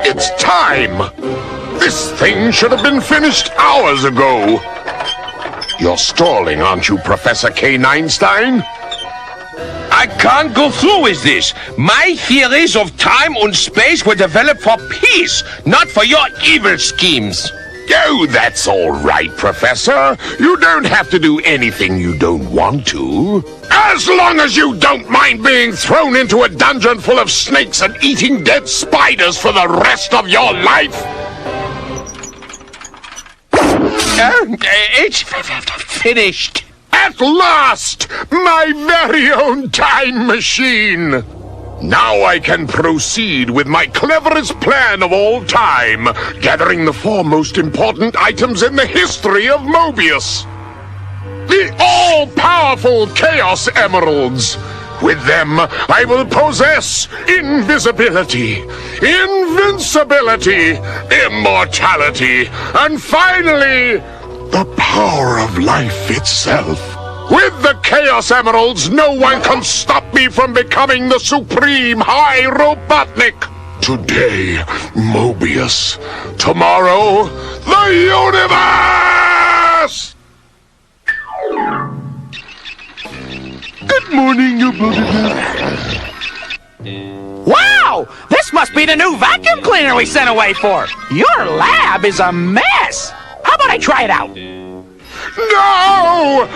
It's time! This thing should have been finished hours ago. You're stalling, aren't you, Professor K-Einstein? I can't go through with this. My theories of time and space were developed for peace, not for your evil schemes. Oh, that's all right, Professor. You don't have to do anything you don't want to. As long as you don't mind being thrown into a dungeon full of snakes and eating dead spiders for the rest of your life. It's finished. At last! My very own time machine! Now I can proceed with my cleverest plan of all time, gathering the 4 most important items in the history of Mobius. The all-powerful Chaos Emeralds. With them, I will possess invisibility, invincibility, immortality, and finally, the power of life itself. With the Chaos Emeralds, no one can stop me from becoming the Supreme High Robotnik. Today, Mobius. Tomorrow, the universe! Good morning, you Wow! This must be the new vacuum cleaner we sent away for. Your lab is a mess. How about I try it out? No!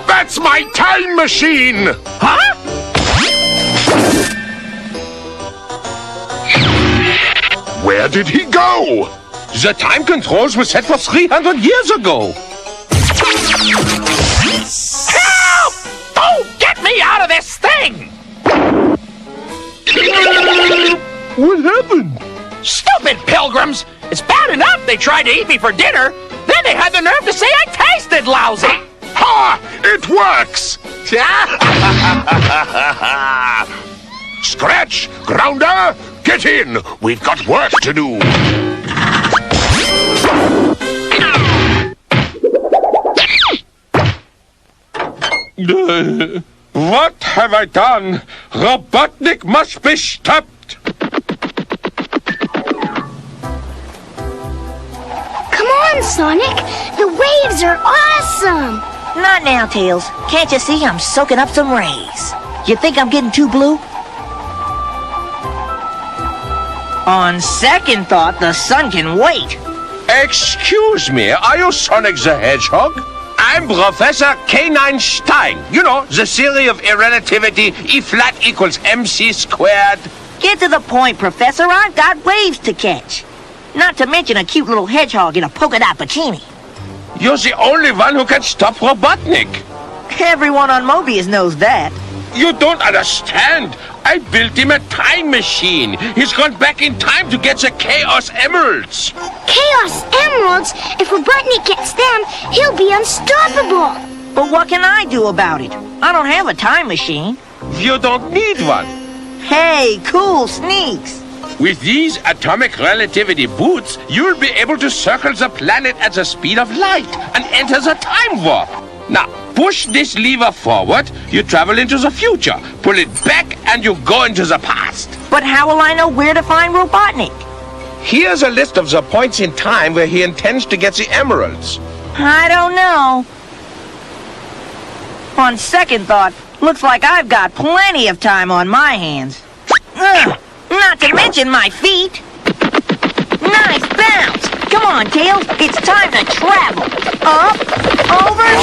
That's my time machine! Huh? Where did he go? The time controls were set for 300 years ago. Help! Oh, get me out of this thing! What happened? Stupid pilgrims! It's bad enough they tried to eat me for dinner. Then they had the nerve to say I tasted lousy. Ha! It works! Scratch! Grounder! Get in! We've got work to do! What have I done? Robotnik must be stopped! Come on, Sonic! The waves are awesome! Not now, Tails. Can't you see I'm soaking up some rays? You think I'm getting too blue? On second thought, the sun can wait. Excuse me, are you Sonic the Hedgehog? I'm Professor K-Einstein. You know, the theory of irrelativity, E flat equals MC squared. Get to the point, Professor. I've got waves to catch. Not to mention a cute little hedgehog in a polka dot bikini. You're the only one who can stop Robotnik. Everyone on Mobius knows that. You don't understand. I built him a time machine. He's gone back in time to get the Chaos Emeralds. Chaos Emeralds? If Robotnik gets them, he'll be unstoppable! But what can I do about it? I don't have a time machine. You don't need one. Hey, cool sneaks. With these atomic relativity boots, you'll be able to circle the planet at the speed of light and enter the time warp. Now, push this lever forward, you travel into the future. Pull it back, and you go into the past. But how will I know where to find Robotnik? Here's a list of the points in time where he intends to get the emeralds. I don't know. On second thought, looks like I've got plenty of time on my hands. Ugh, not to mention my feet. Nice bounce. Come on, Tails. It's time to travel. Up, Over and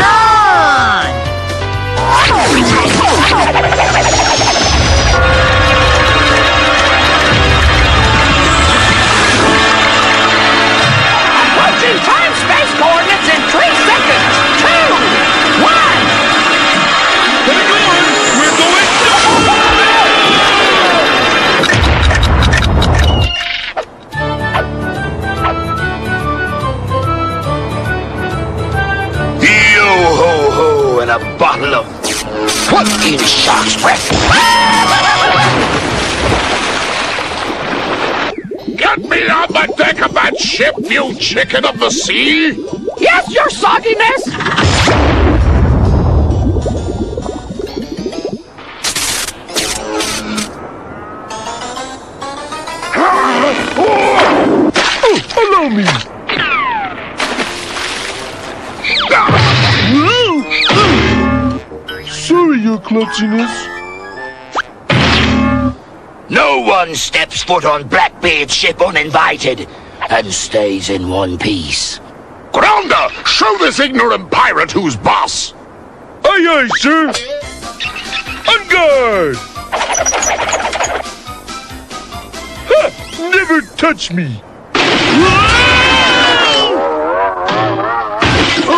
gone! Approaching time-space coordinates in 3 seconds. 2, 1. Hang on! We're going Yo-ho-ho and a bottle of fucking shark's breath. Get me on the deck of that ship, you chicken of the sea! Yes, your sogginess. Allow me! Sorry, your clumsiness. No one steps foot on Blackbeard's ship uninvited and stays in one piece. Grounder, show this ignorant pirate who's boss! Aye, aye, sir. On guard! Ha! Never touch me!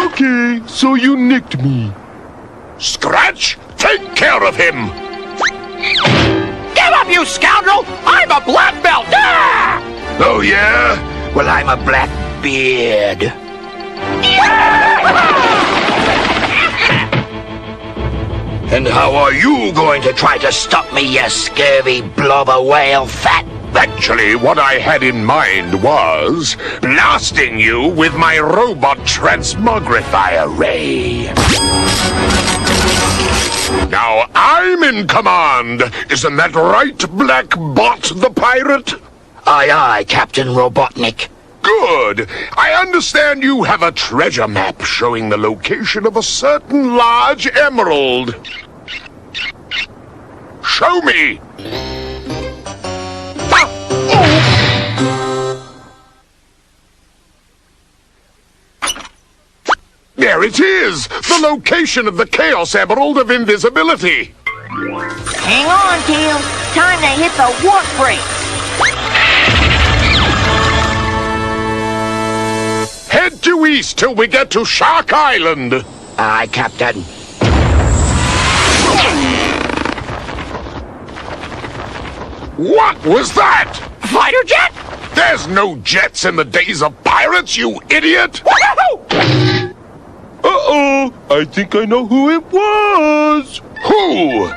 Okay, so you nicked me. Scratch, take care of him! Give up, you scoundrel! I'm a black belt! Ah! Oh, yeah? Well, I'm a Blackbeard. And how are you going to try to stop me, you scurvy blubber whale fat? Actually, what I had in mind was blasting you with my robot transmogrifier ray. Now I'm in command. Isn't that right, Black Bot the pirate? Aye, aye, Captain Robotnik. Good. I understand you have a treasure map showing the location of a certain large emerald. Show me. There it is! The location of the Chaos Emerald of Invisibility! Hang on, Tails. Time to hit the warp brakes. Head due east till we get to Shark Island! Aye, Captain. What was that? Fighter jet? There's no jets in the days of pirates, you idiot! Woohoo! Uh-oh! I think I know who it was! Who?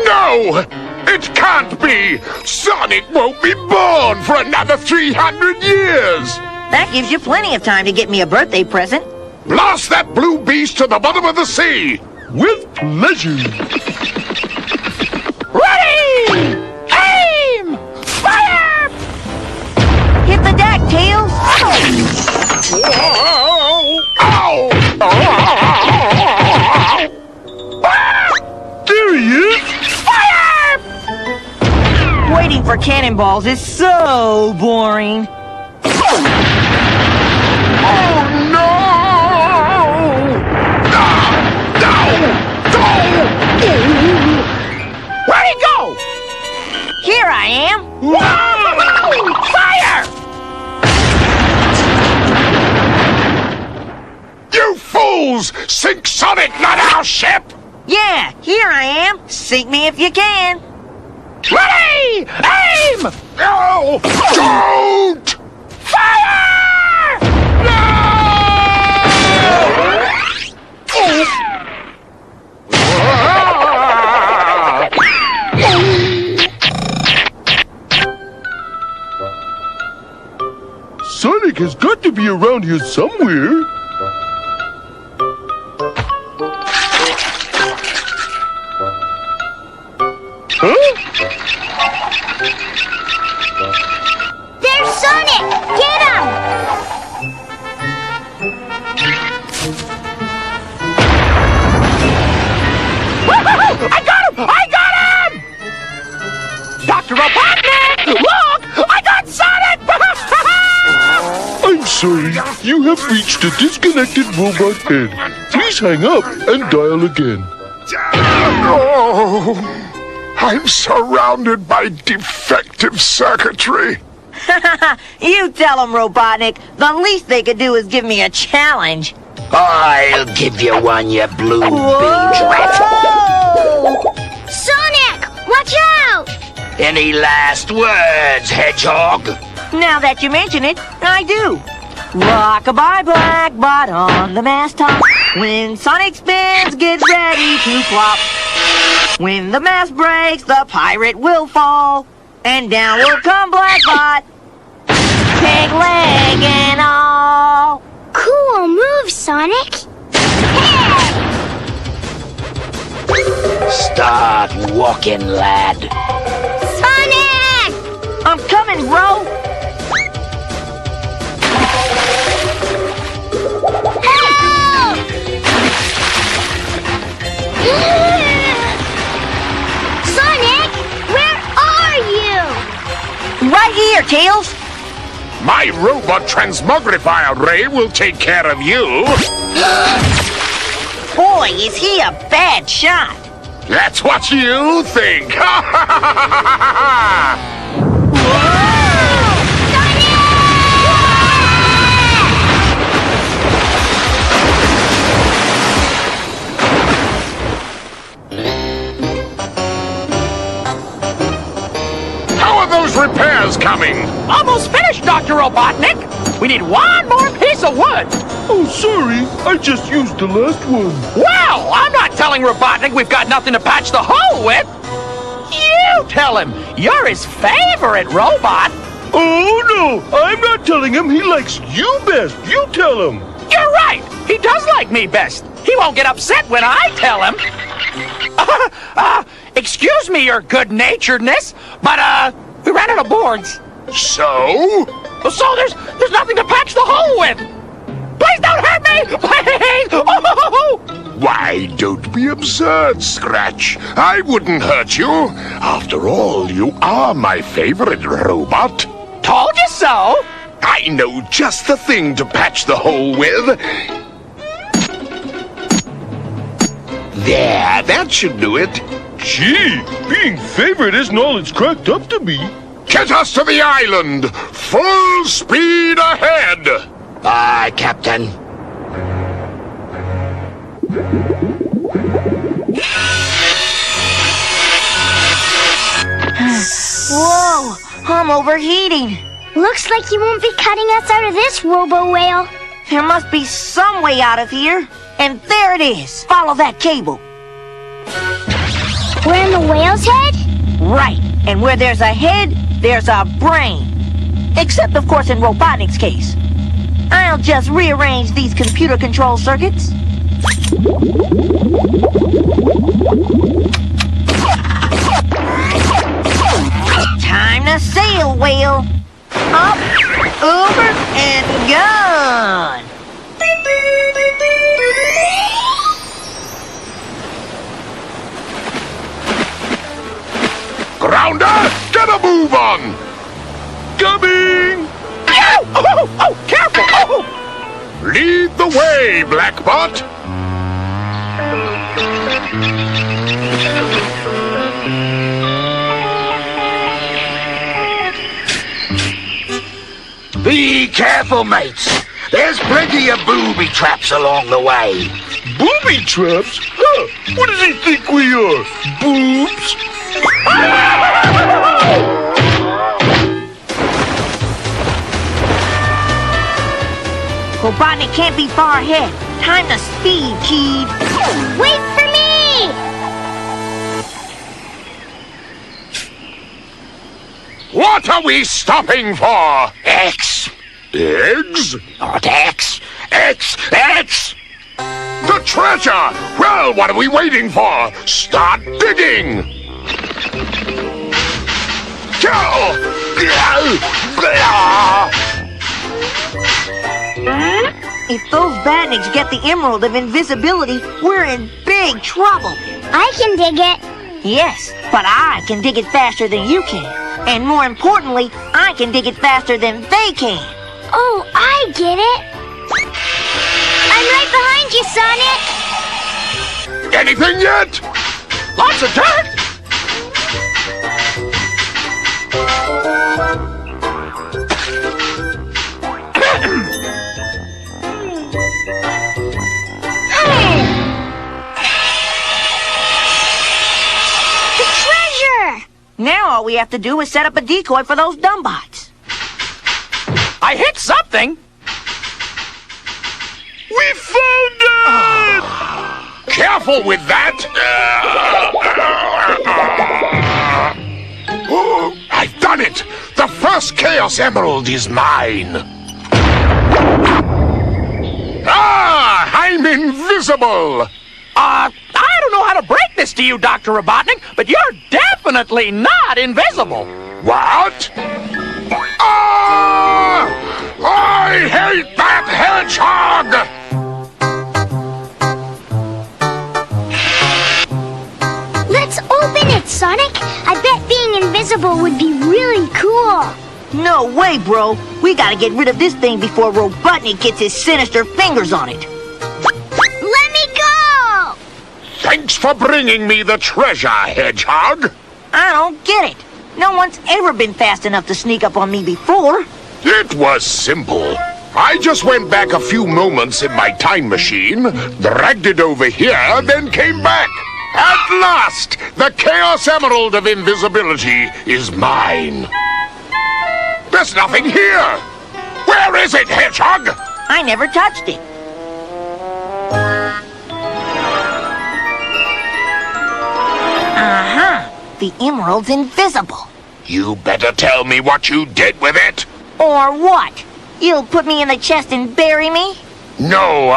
No! It can't be! Sonic won't be born for another 300 years! That gives you plenty of time to get me a birthday present. Blast that blue beast to the bottom of the sea! With pleasure! Ready! Aim! Fire! Hit the deck, Tails. Ow! There he is! Fire! Waiting for cannonballs is so boring. Oh no! Where'd he go? Here I am. Fire! You fools! Sink Sonic, not our ship! Yeah, here I am. Sink me if you can. Ready! Aim! No! Don't! Fire! Sonic has got to be around here somewhere. Huh? There's Sonic! Get him! I got him! I got him! Dr. Robotnik! Look! I got Sonic! I'm sorry. You have reached a disconnected robot head. Please hang up and dial again. Oh, I'm surrounded by defective circuitry. You tell them, Robotnik. The least they could do is give me a challenge. I'll give you one, you blue binge rat. Sonic, watch out! Any last words, Hedgehog? Now that you mention it, I do. Rock-a-bye, Blackbot on the mast top. When Sonic spins, get ready to flop. When the mast breaks, the pirate will fall. And down will come Blackbot, peg leg and all. Cool move, Sonic. Start walking, lad. Sonic! I'm coming, bro. Help! Sonic, where are you? Right here, Tails. My robot transmogrifier ray will take care of you. Boy, is he a bad shot. That's what you think. How are those repairs coming? Almost finished, Dr. Robotnik. We need one more piece of wood. Oh, sorry. I just used the last one. Well, I'm not telling Robotnik we've got nothing to patch the hole with. You tell him. You're his favorite robot. Oh, no. I'm not telling him. He likes you best. You tell him. You're right. He does like me best. He won't get upset when I tell him. Excuse me, your good-naturedness, but, we ran out of boards. So? So there's nothing to patch the hole with. Please don't hurt me! Please! Oh! Why, don't be absurd, Scratch. I wouldn't hurt you. After all, you are my favorite robot. Told you so. I know just the thing to patch the hole with. There, that should do it. Gee, being favorite isn't all it's cracked up to be. Get us to the island! Full speed ahead! Aye, Captain. Whoa, I'm overheating. Looks like you won't be cutting us out of this, Robo-Whale. There must be some way out of here. And there it is. Follow that cable. We're in the whale's head? Right. And where there's a head, there's a brain. Except, of course, in Robotnik's case. I'll just rearrange these computer control circuits. Time to sail, whale. Up, over, and gone. Grounder, get a move on! Coming! Oh, careful! Oh. Lead the way, Blackbot! Be careful, mates. There's plenty of booby traps along the way. Booby traps? Huh? What does he think we are? Boobs? Robotnik can't be far ahead. Time to speed, kid. Wait for me! What are we stopping for? X. Eggs? Not X. X. X. The treasure! Well, what are we waiting for? Start digging! If those badniks get the Emerald of Invisibility, we're in big trouble. I can dig it. Yes, but I can dig it faster than you can. And more importantly, I can dig it faster than they can. Oh, I I get it. I'm right behind you, Sonic. Anything yet? Lots of dirt. The treasure! Now all we have to do is set up a decoy for those dumbbots. I hit something. We found it! Careful with that! Oh, I've done it! The first Chaos Emerald is mine! Ah! I'm invisible! I don't know how to break this to you, Dr. Robotnik, but you're definitely not invisible. What? Ah! I hate that hedgehog! Let's open it, Sonic. I bet being invisible would be really cool. No way, bro. We gotta get rid of this thing before Robotnik gets his sinister fingers on it. Let me go! Thanks for bringing me the treasure, Hedgehog. I don't get it. No one's ever been fast enough to sneak up on me before. It was simple. I just went back a few moments in my time machine, dragged it over here, then came back. At last, the Chaos Emerald of Invisibility is mine. There's nothing here. Where is it, Hedgehog? I never touched it. Uh-huh. The emerald's invisible. You better tell me what you did with it. Or what? You'll put me in the chest and bury me? No,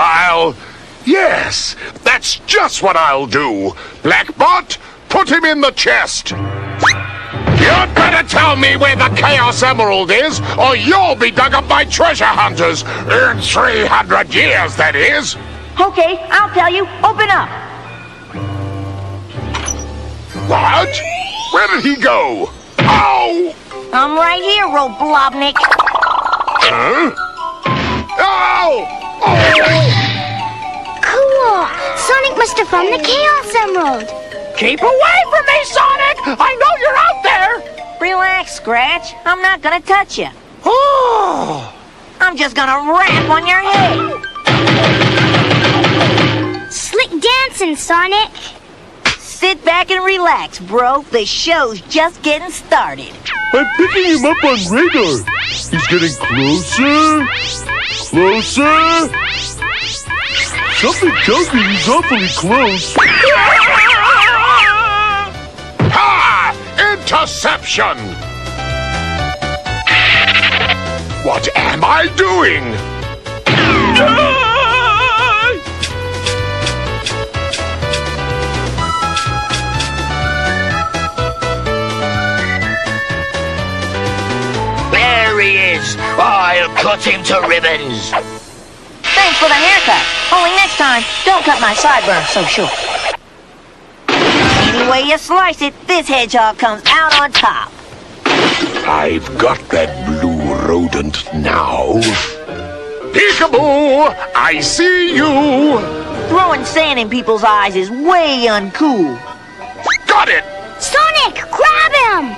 Yes, that's just what I'll do. Blackbot, put him in the chest. You'd better tell me where the Chaos Emerald is, or you'll be dug up by treasure hunters. In 300 years, that is. Okay, I'll tell you. Open up. What? Where did he go? Ow! I'm right here, Roblobnik. Huh? Ow! Oh! Cool. Sonic must have found the Chaos Emerald. Keep away from me, Sonic! I know you're out there! Relax, Scratch. I'm not gonna touch you. Oh! I'm just gonna rap on your head. Slick dancing, Sonic. Sit back and relax, bro. The show's just getting started. I'm picking him up on radar. He's getting closer. Closer. Something tells me he's awfully close. Ha! Interception! What am I doing? There he is. I'll cut him to ribbons. Thanks for the haircut. Only next time, don't cut my sideburns so short. Any way you slice it, this hedgehog comes out on top. I've got that blue rodent now. Peekaboo! I see you! Throwing sand in people's eyes is way uncool. Got it! Sonic, grab him!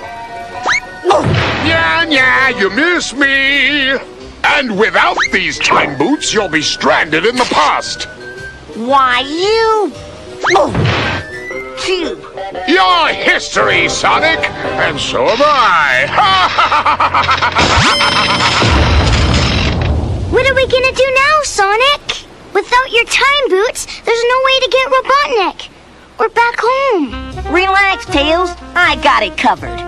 Yeah, you miss me! And without these time boots, you'll be stranded in the past. Why, you... Phew. Your history, Sonic, and so am I. What are we gonna do now, Sonic? Without your time boots, there's no way to get Robotnik. We're back home. Relax, Tails. I got it covered.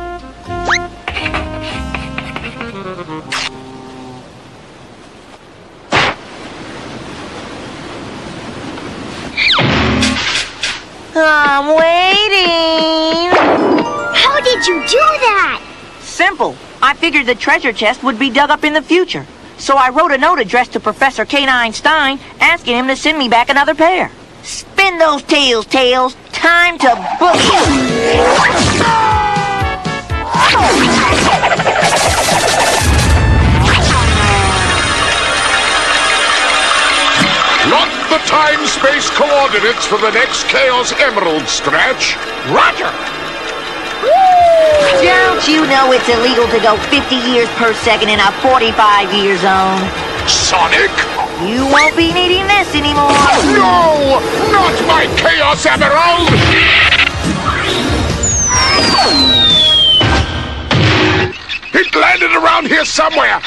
I'm waiting. How did you do that? Simple. I figured the treasure chest would be dug up in the future. So I wrote a note addressed to Professor Kane Einstein, asking him to send me back another pair. Spin those tails, Tails. Time to boogie. space coordinates for the next Chaos Emerald, Scratch. Roger! Don't you know it's illegal to go 50 years per second in a 45-year zone? Sonic? You won't be needing this anymore. No! Not my Chaos Emerald! It landed around here somewhere.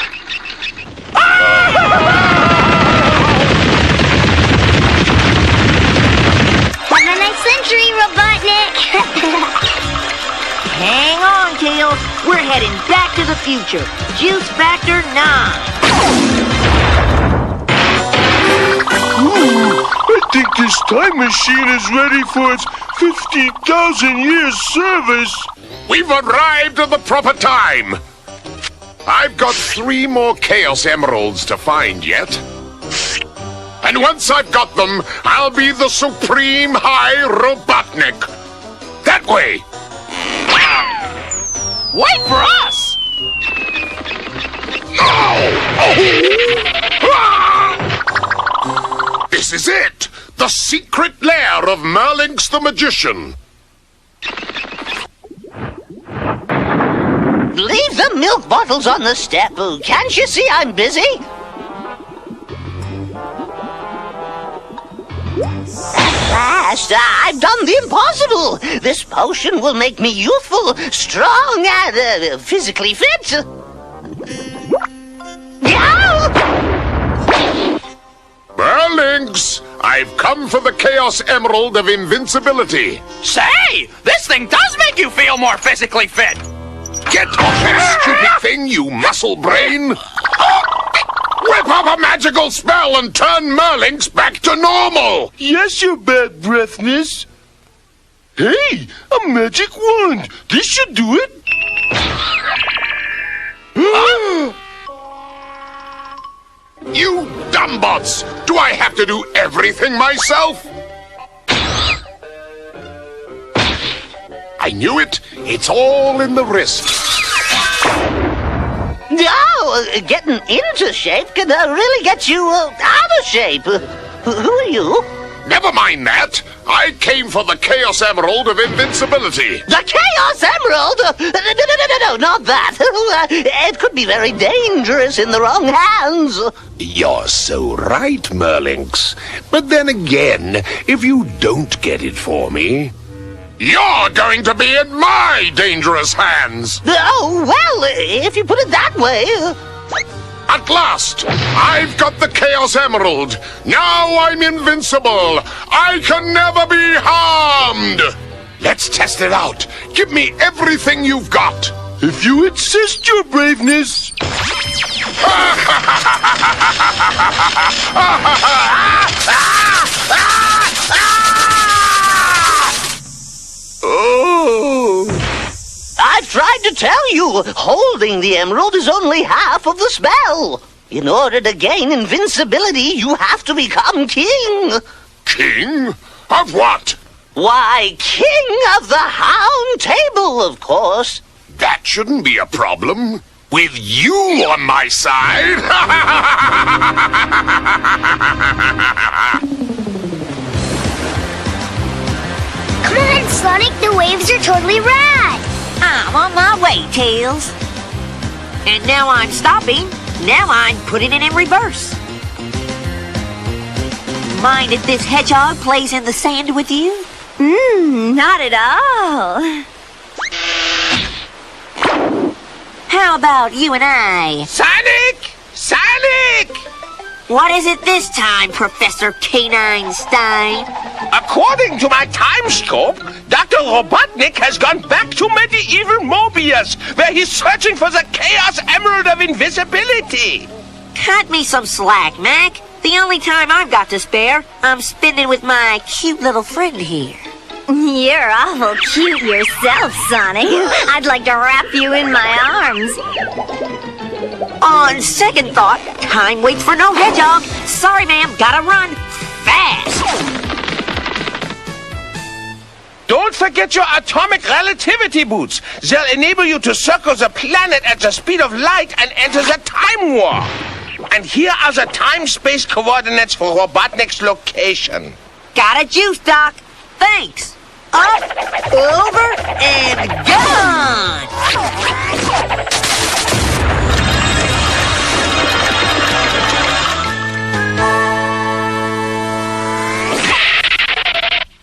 Have a nice century, Robotnik. Hang on, Tails. We're heading back to the future. Juice Factor 9. I think this time machine is ready for its 50,000 years service. We've arrived at the proper time. I've got 3 more Chaos Emeralds to find yet. And once I've got them, I'll be the Supreme High Robotnik. That way. Wait for us! This is it! The secret lair of Merlinx the Magician. Leave the milk bottles on the step. Can't you see I'm busy? At last, I've done the impossible. This potion will make me youthful, strong, and physically fit. Merlinx, I've come for the Chaos Emerald of Invincibility. Say, this thing does make you feel more physically fit. Get off that stupid thing, you muscle brain! Whip up a magical spell and turn Merlinx back to normal! Yes, your bad breathness. Hey, a magic wand. This should do it. You dumbbots! Do I have to do everything myself? I knew it! It's all in the wrist. Oh, getting into shape can really get you out of shape. Who are you? Never mind that. I came for the Chaos Emerald of Invincibility. The Chaos Emerald? No, not that. It could be very dangerous in the wrong hands. You're so right, Merlinx. But then again, if you don't get it for me, you're going to be in my dangerous hands. Oh, well, if you put it that way. At last, I've got the Chaos Emerald. Now I'm invincible. I can never be harmed. Let's test it out. Give me everything you've got. If you insist, your braveness. Oh. I've tried to tell you, holding the emerald is only half of the spell. In order to gain invincibility, you have to become king. King? Of what? Why, king of the Hound Table, of course. That shouldn't be a problem. With you on my side. Come on, Sonic. The waves are totally rad. I'm on my way, Tails. And now I'm stopping. Now I'm putting it in reverse. Mind if this hedgehog plays in the sand with you? Not at all. How about you and I? Sonic! Sonic! What is it this time, Professor Canine Stein? According to my time scope, Dr. Robotnik has gone back to medieval Mobius, where he's searching for the Chaos Emerald of Invisibility. Cut me some slack, Mac. The only time I've got to spare, I'm spending with my cute little friend here. You're awful cute yourself, Sonic. I'd like to wrap you in my arms. On second thought, time waits for no hedgehog. Sorry, ma'am, gotta run fast. Don't forget your atomic relativity boots. They'll enable you to circle the planet at the speed of light and enter the time warp. And here are the time-space coordinates for Robotnik's location. Got it, juice, Doc. Thanks. Up, over, and gone!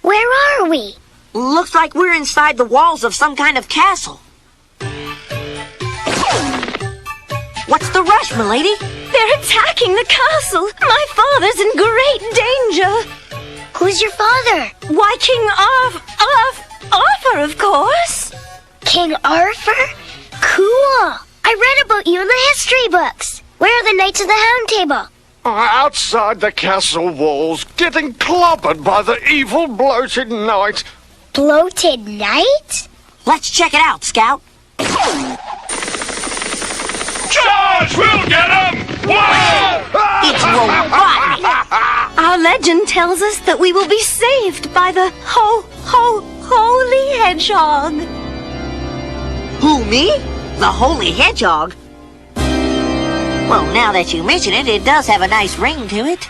Where are we? Looks like we're inside the walls of some kind of castle. What's the rush, milady? They're attacking the castle. My father's in great danger. Who's your father? Why, King Arthur, of course. King Arthur? Cool. I read about you in the history books. Where are the Knights of the Round Table? Outside the castle walls, getting clobbered by the evil bloated knight. Bloated Knight? Let's check it out, Scout. Charge! We'll get him! Whoa! It's Robotnik. Our legend tells us that we will be saved by the Holy Hedgehog. Who, me? The Holy Hedgehog? Well, now that you mention it, it does have a nice ring to it.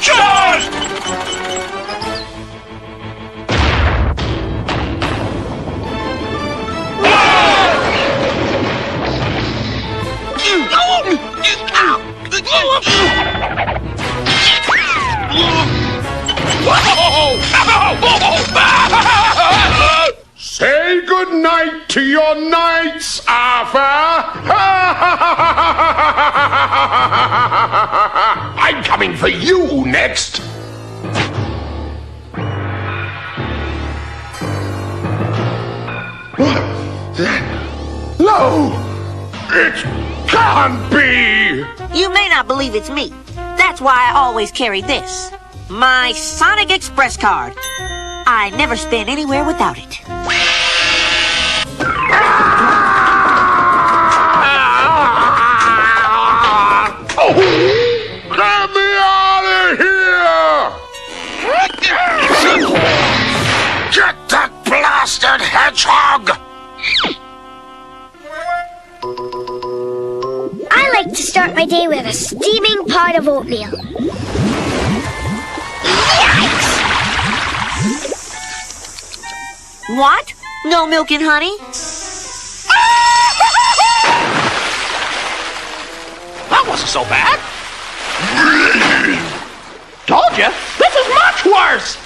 Charge! Say good night to your knights, Arthur. I'm coming for you next. No, it can't be. You may not believe it's me. That's why I always carry this. My Sonic Express card. I never spin anywhere without it. Get me out of here! Get that blasted hedgehog! I like to start my day with a steaming pot of oatmeal. What? No milk and honey? That wasn't so bad. Told you, this is much worse.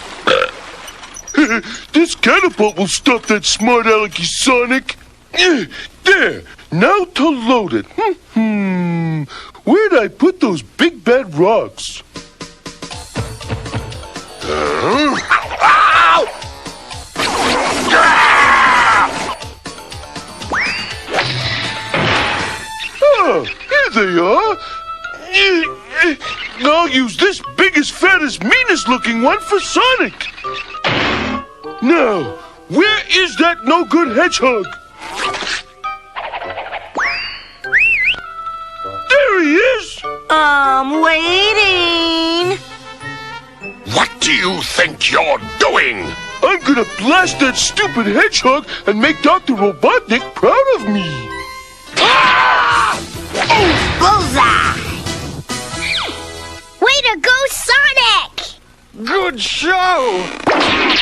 This catapult will stop that smart alecky Sonic. There, now to load it. Where'd I put those big bad rocks? Oh, here they are. I'll use this biggest, fattest, meanest looking one for Sonic. Now, where is that no-good hedgehog? There he is! I'm waiting. What do you think you're doing? I'm gonna blast that stupid hedgehog and make Dr. Robotnik proud of me. Bullseye! Way to go, Sonic! Good show!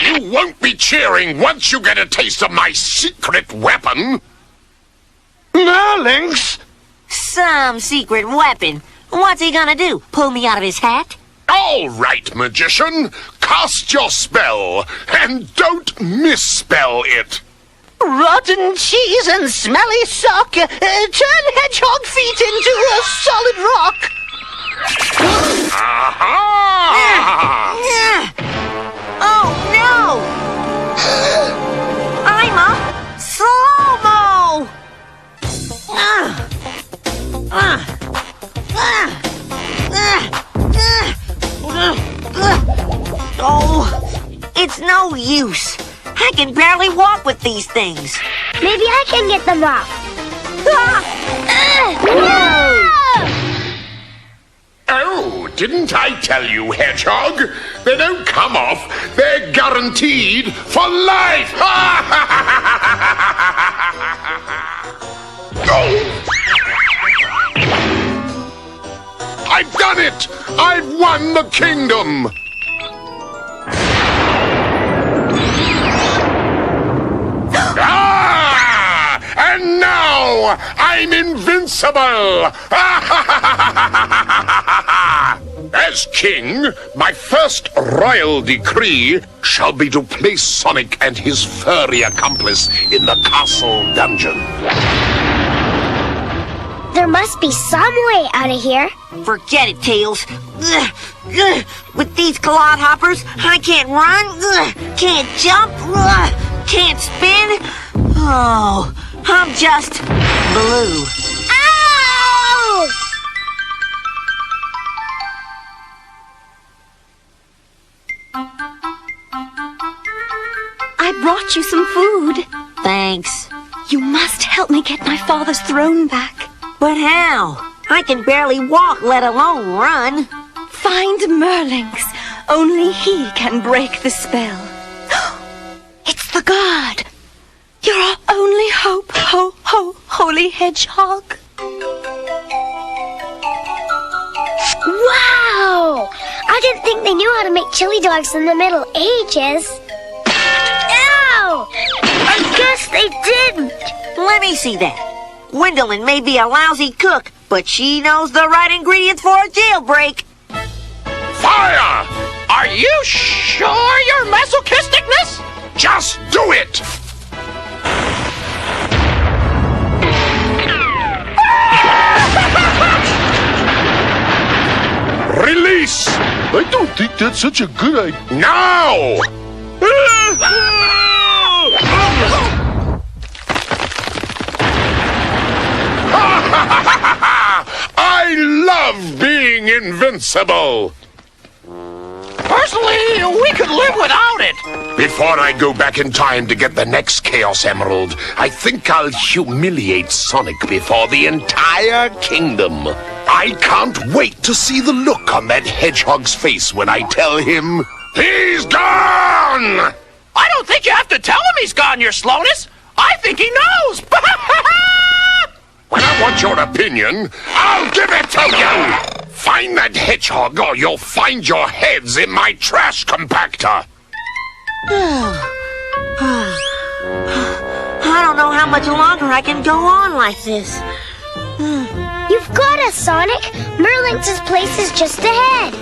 You won't be cheering once you get a taste of my secret weapon. Lynx! Some secret weapon. What's he gonna do? Pull me out of his hat? All right, magician. Cast your spell, and don't misspell it. Rotten cheese and smelly sock. Turn hedgehog feet into a solid rock. Aha! Oh no! I'm a slow-mo! Oh, it's no use. I can barely walk with these things. Maybe I can get them off. Oh, Didn't I tell you, Hedgehog? They don't come off. They're guaranteed for life. I've done it! I've won the kingdom! And now I'm invincible! As king, my first royal decree shall be to place Sonic and his furry accomplice in the castle dungeon. There must be some way out of here. Forget it, Tails. Ugh, ugh. With these clodhoppers, I can't run, can't jump, can't spin. Oh, I'm just blue. Ow! I brought you some food. Thanks. You must help me get my father's throne back. But how? I can barely walk, let alone run. Find Merlings. Only he can break the spell. It's the guard. You're our only hope, holy hedgehog. Wow! I didn't think they knew how to make chili dogs in the Middle Ages. Ow! I guess they didn't. Let me see that. Gwendolyn may be a lousy cook, but she knows the right ingredients for a jailbreak. Fire! Are you sure you're masochisticness? Just do it! Release! I don't think that's such a good idea. Now! I love being invincible! Personally, we could live without it. Before I go back in time to get the next Chaos Emerald, I think I'll humiliate Sonic before the entire kingdom. I can't wait to see the look on that hedgehog's face when I tell him he's gone! I don't think you have to tell him he's gone, your slowness. I think he knows. When I want your opinion, I'll give it to you! Find that hedgehog or you'll find your heads in my trash compactor! I don't know how much longer I can go on like this. You've got us, Sonic. Merlin's place is just ahead.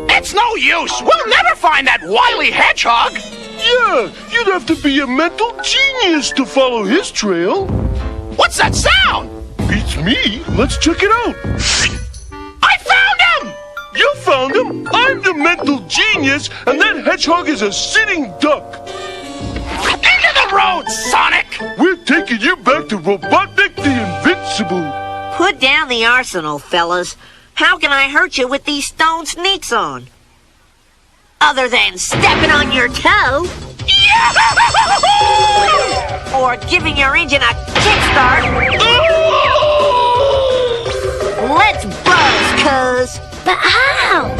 It's no use. We'll never find that wily hedgehog. Yeah, you'd have to be a mental genius to follow his trail. What's that sound? Beats me. Let's check it out. I found him! You found him. I'm the mental genius, and that hedgehog is a sitting duck. Into the road, Sonic! We're taking you back to Robotnik the Invincible. Put down the arsenal, fellas. How can I hurt you with these stone sneaks on? Other than stepping on your toe. Or giving your engine a kickstart. Let's buzz, cuz. But how?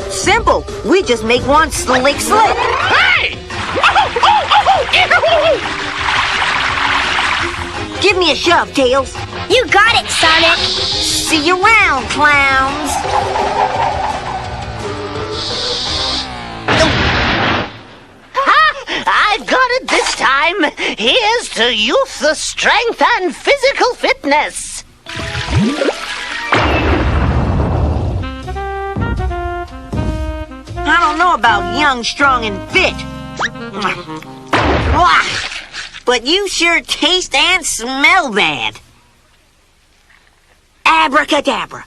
Simple. We just make one slick slip. Hey! Give me a shove, Tails. You got it, Sonic. See you around, clowns. I've got it this time. Here's to youth, the strength, and physical fitness. I don't know about young, strong, and fit. But you sure taste and smell bad. Abracadabra.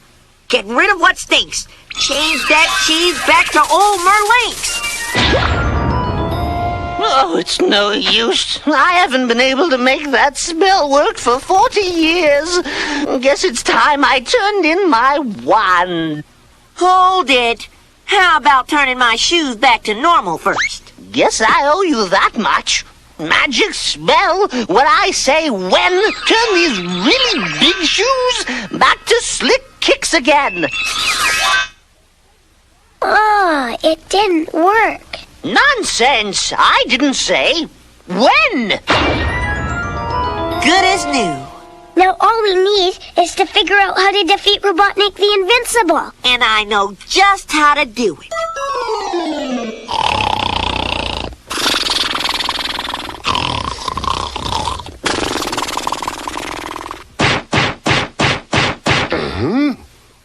Get rid of what stinks. Change that cheese back to old Merlinks. Oh, it's no use. I haven't been able to make that spell work for 40 years. Guess it's time I turned in my wand. Hold it. How about turning my shoes back to normal first? Guess I owe you that much. magic spell where I say when, turn these really big shoes back to slick kicks again. Oh, it didn't work. Nonsense! I didn't say when. Good as new. Now all we need is to figure out how to defeat Robotnik the Invincible. And I know just how to do it.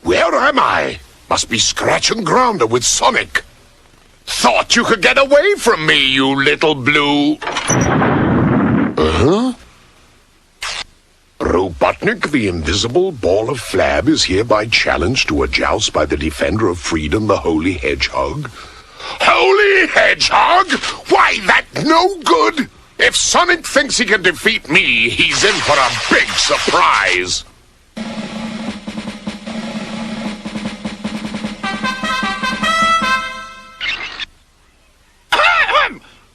Where am I? Must be scratching grounder with Sonic. Thought you could get away from me, you little blue... Robotnik, the invisible ball of flab, is hereby challenged to a joust by the defender of freedom, the Holy Hedgehog. Holy Hedgehog? Why, that's no good! If Sonic thinks he can defeat me, he's in for a big surprise.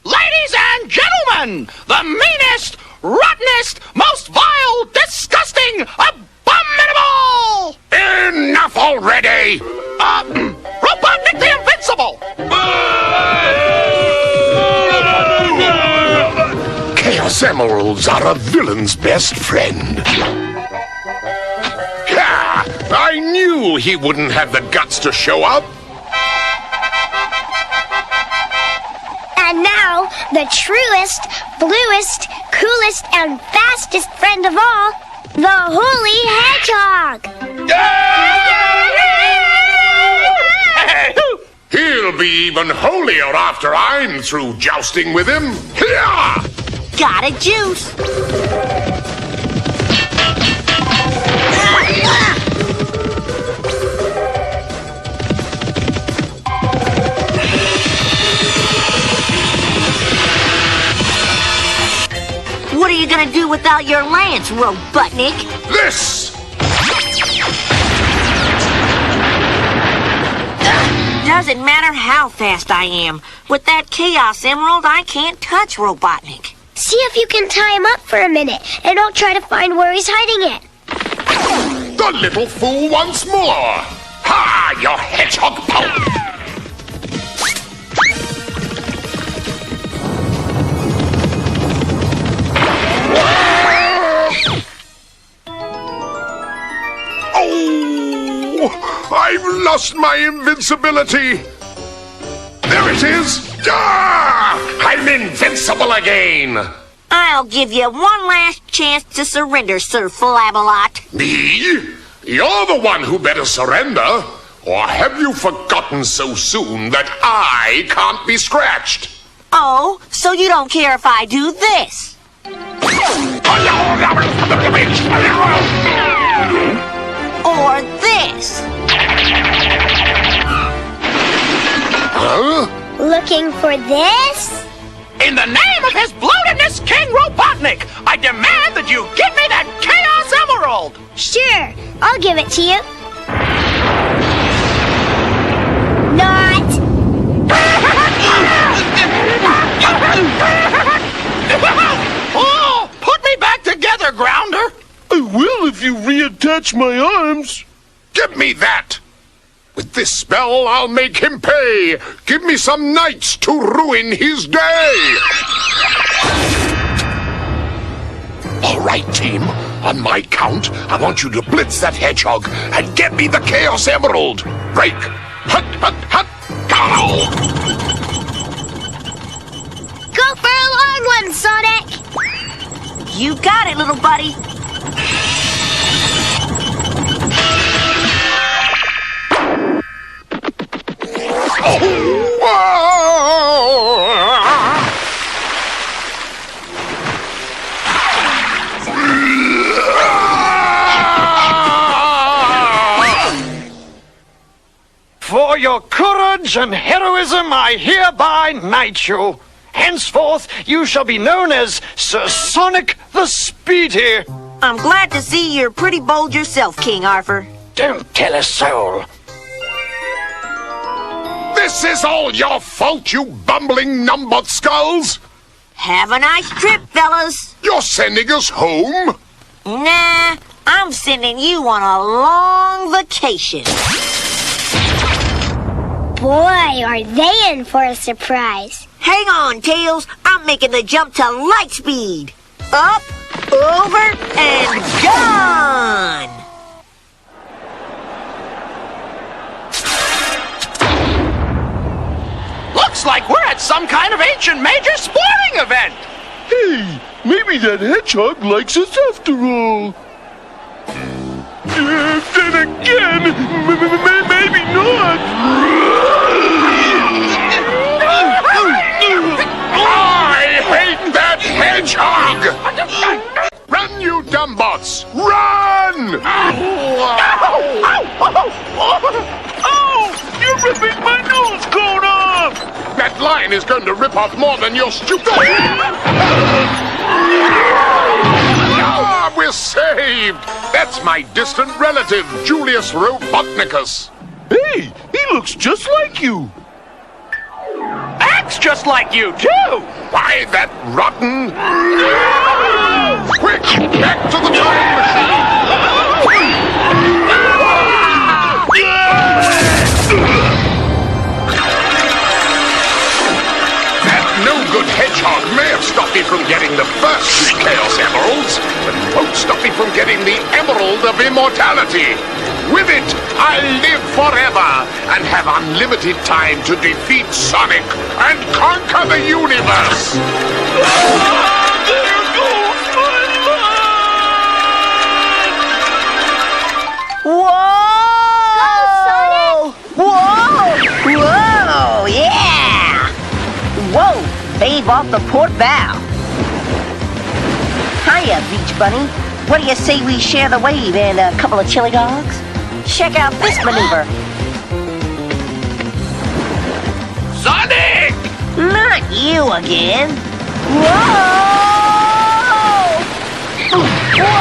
Ladies and gentlemen, the meanest, rottenest, most vile, disgusting, abominable! Enough already! Robotnik the Invincible! Chaos Emeralds are a villain's best friend. Yeah, I knew he wouldn't have the guts to show up. And now, the truest, bluest, coolest, and fastest friend of all, the Holy Hedgehog! He'll be even holier after I'm through jousting with him. Here! Got it, Juice. What are you gonna do without your lance, Robotnik? This! Doesn't matter how fast I am. With that Chaos Emerald, I can't touch Robotnik. See if you can tie him up for a minute, and I'll try to find where he's hiding it. The little fool once more! Ha! Your hedgehog pulp! Oh! I've lost my invincibility! There it is! Ah! I'm invincible again! I'll give you one last chance to surrender, Sir Flabalot. Me? You're the one who better surrender. Or have you forgotten so soon that I can't be scratched? Oh, so you don't care if I do this? Or this? Huh? Looking for this? In the name of his bloatedness, King Robotnik, I demand that you give me that Chaos Emerald! Sure, I'll give it to you. Not! Oh, put me back together, Grounder! I will if you reattach my arms. Give me that! With this spell, I'll make him pay! Give me some knights to ruin his day! All right, team. On my count, I want you to blitz that hedgehog and get me the Chaos Emerald! Break! Hut, hut, hut! Go! Go for a long one, Sonic! You got it, little buddy. For your courage and heroism, I hereby knight you. Henceforth, you shall be known as Sir Sonic the Speedy. I'm glad to see you're pretty bold yourself, King Arthur. Don't tell a soul. This is all your fault, you bumbling numbuckskulls! Have a nice trip, fellas. You're sending us home? Nah, I'm sending you on a long vacation. Boy, are they in for a surprise. Hang on, Tails. I'm making the jump to light speed. Up, over, and gone! Looks like we're at some kind of ancient major sporting event. Hey, maybe that hedgehog likes us after all. Then again, maybe not. I hate that hedgehog! Run, you dumbbots! Run! Oh, you're ripping my nose cone off! That line is going to rip off more than your stupid... Ah, we're saved! That's my distant relative, Julius Robotnicus. Hey, he looks just like you. Acts just like you, too. Why, that rotten... Quick, back to the time machine! That no-good hedgehog may have stopped me from getting the first 3 Chaos Emeralds, but it won't stop me from getting the Emerald of Immortality. With it, I'll live forever and have unlimited time to defeat Sonic and conquer the universe! There goes my life! Whoa! Whoa! Whoa! Yeah! Whoa! Babe off the port bow. Hiya, Beach Bunny. What do you say we share the wave and a couple of chili dogs? Check out this maneuver. Sonic! Not you again. Whoa! Whoa!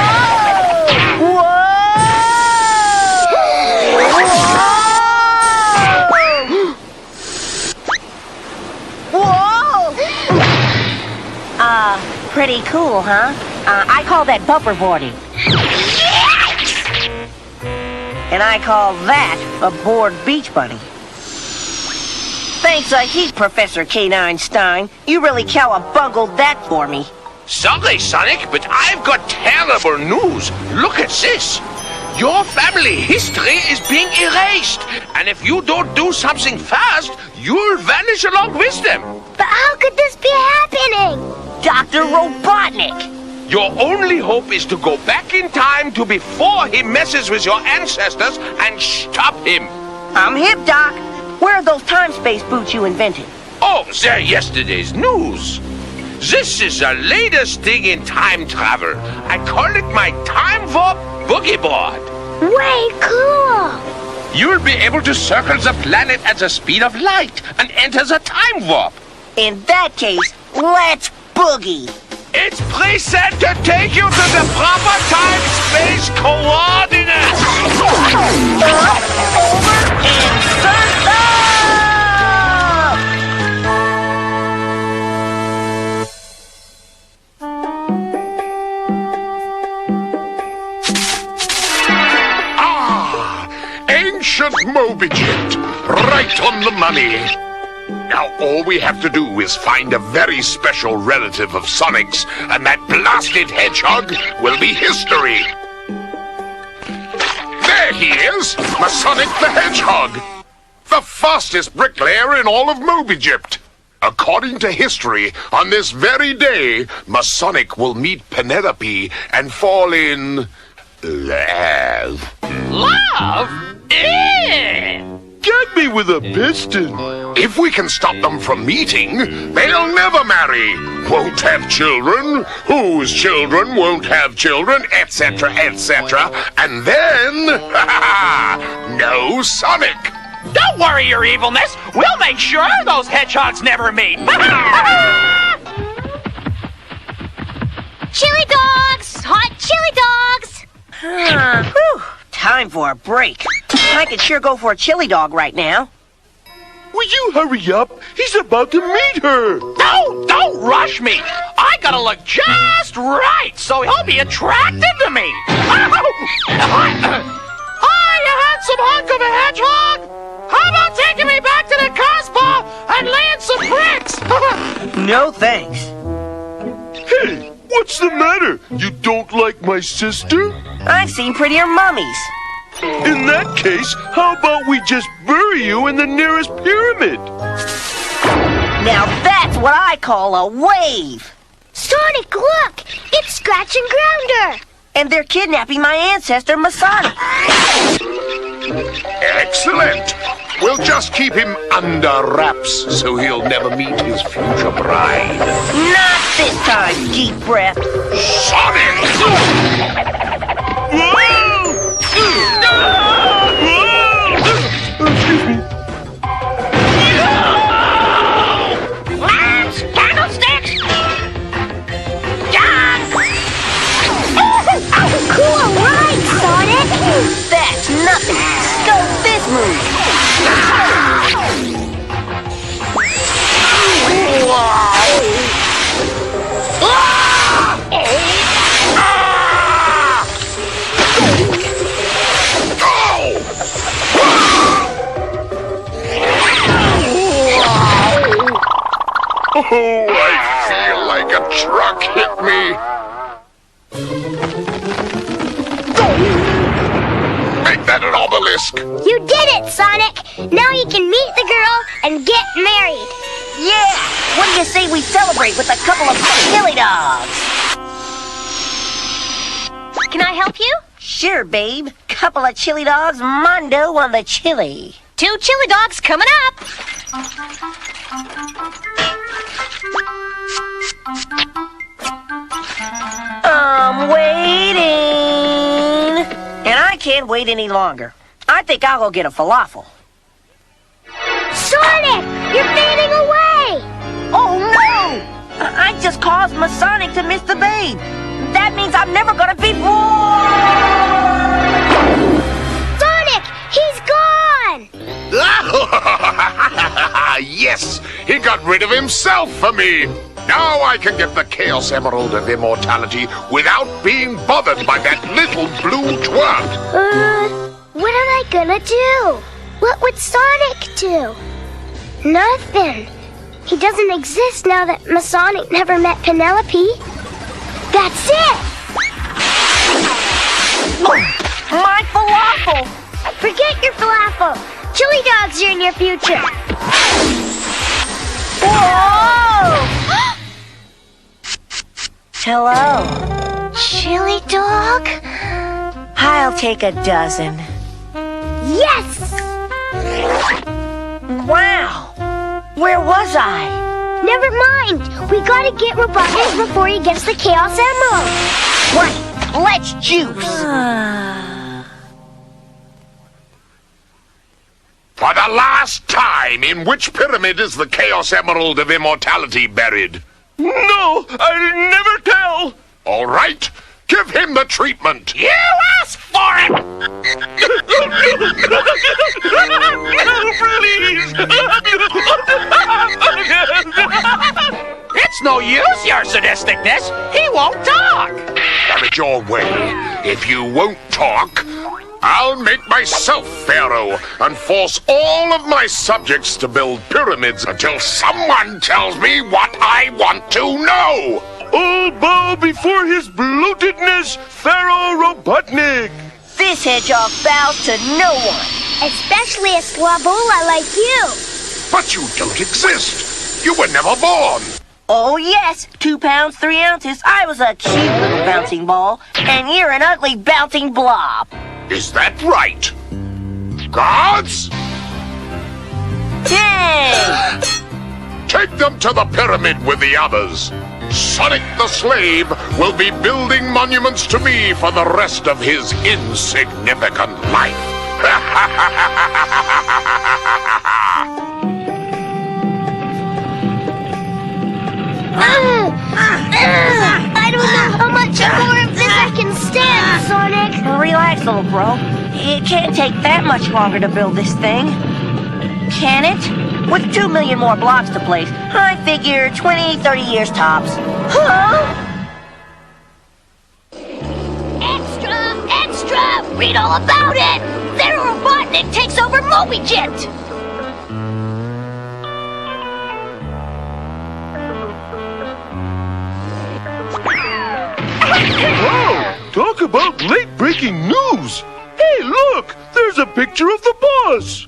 Whoa! Whoa! Pretty cool, huh? I call that bumper boarding. And I call that a bored Beach Bunny. Thanks a heap, Professor K9 Stein. You really cowabungled that for me. Sorry, Sonic, but I've got terrible news. Look at this. Your family history is being erased. And if you don't do something fast, you'll vanish along with them. But how could this be happening? Dr. Robotnik! Your only hope is to go back in time to before he messes with your ancestors and stop him. I'm hip, Doc. Where are those time-space boots you invented? Oh, they're yesterday's news. This is the latest thing in time travel. I call it my time warp boogie board. Way cool! You'll be able to circle the planet at the speed of light and enter the time warp. In that case, let's boogie. It's preset to take you to the proper time-space coordinates. Up, over, and surf up! Ancient Moby-Jet, right on the money. Now all we have to do is find a very special relative of Sonic's, and that blasted hedgehog will be history. There he is, Sonic the Hedgehog, the fastest bricklayer in all of Moby-Jet. According to history, on this very day, Sonic will meet Penelope and fall in love. Love? Get me with a piston. If we can stop them from meeting, they'll never marry, won't have children, whose children won't have children, etc., etc. And then, no Sonic. Don't worry, your evilness. We'll make sure those hedgehogs never meet. Chili dogs! Hot chili dogs! Whew, time for a break. I could sure go for a chili dog right now. Will you hurry up? He's about to meet her. Don't rush me. I gotta look just right so he'll be attracted to me. Hi, you handsome hunk of a hedgehog. How about taking me back to the Casbah and laying some bricks? No thanks. Hey, what's the matter? You don't like my sister? I've seen prettier mummies. In that case, how about we just bury you in the nearest pyramid? Now that's what I call a wave. Sonic, look! It's Scratch and Grounder! And they're kidnapping my ancestor, Masonic. Excellent! We'll just keep him under wraps so he'll never meet his future bride. Not this time, deep breath. Sonic! Candlesticks! Cool ride, Sonic! That's nothing. Go this move. Oh, I feel like a truck hit me. Make that an obelisk. You did it, Sonic! Now you can meet the girl and get married. Yeah! What do you say we celebrate with a couple of chili dogs? Can I help you? Sure, babe. Couple of chili dogs, mondo on the chili. 2 chili dogs coming up. I'm waiting. And I can't wait any longer. I think I'll go get a falafel. Sonic! You're fading away! Oh, no! I just caused Masonic to miss the babe. That means I'm never gonna beat Sonic! He's gone! Yes, he got rid of himself for me. Now I can get the Chaos Emerald of Immortality without being bothered by that little blue twerp. What am I gonna do? What would Sonic do? Nothing. He doesn't exist now that Masonic never met Penelope. That's it! my falafel! Forget your falafel. Chili dogs are in your future. Whoa! Hello. Chili dog? I'll take a dozen. Yes! Wow! Where was I? Never mind. We gotta get Robotnik before he gets the Chaos Emerald. Right. Let's juice. For the last time, in which pyramid is the Chaos Emerald of Immortality buried? No, I'll never tell. All right, give him the treatment. You asked for it! It's no use, your sadisticness. He won't talk. Have it your way. If you won't talk, I'll make myself Pharaoh and force all of my subjects to build pyramids until someone tells me what I want to know. All bow before his bloatedness, Pharaoh Robotnik. This hedgehog bows to no one. Especially a Slavola like you. But you don't exist. You were never born. Oh, yes. 2 pounds, 3 ounces. I was a cute little bouncing ball, and you're an ugly bouncing blob. Is that right? Guards? Dang! Take them to the pyramid with the others. Sonic the Slave will be building monuments to me for the rest of his insignificant life. I don't know how much more of this I can stand, Sonic. Relax, little bro. It can't take that much longer to build this thing. Can it? With 2 million more blocks to place, I figure 20, 30 years tops. Huh? Extra! Read all about it! Their Robotnik takes over MobiJet! Wow! Talk about late-breaking news! Hey, look! There's a picture of the boss!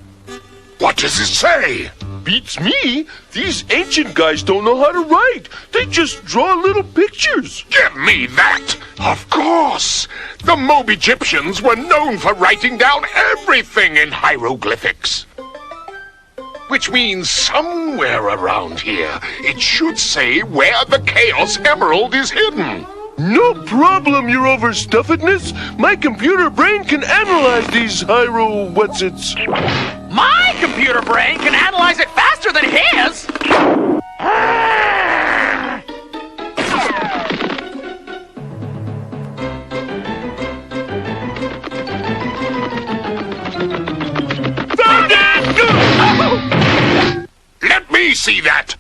What does it say? Beats me. These ancient guys don't know how to write. They just draw little pictures. Give me that! Of course! The Moby-Egyptians were known for writing down everything in hieroglyphics. Which means somewhere around here, it should say where the Chaos Emerald is hidden. No problem, your overstuffedness. My computer brain can analyze these what's-its. My computer brain can analyze it faster than his! Let me see that!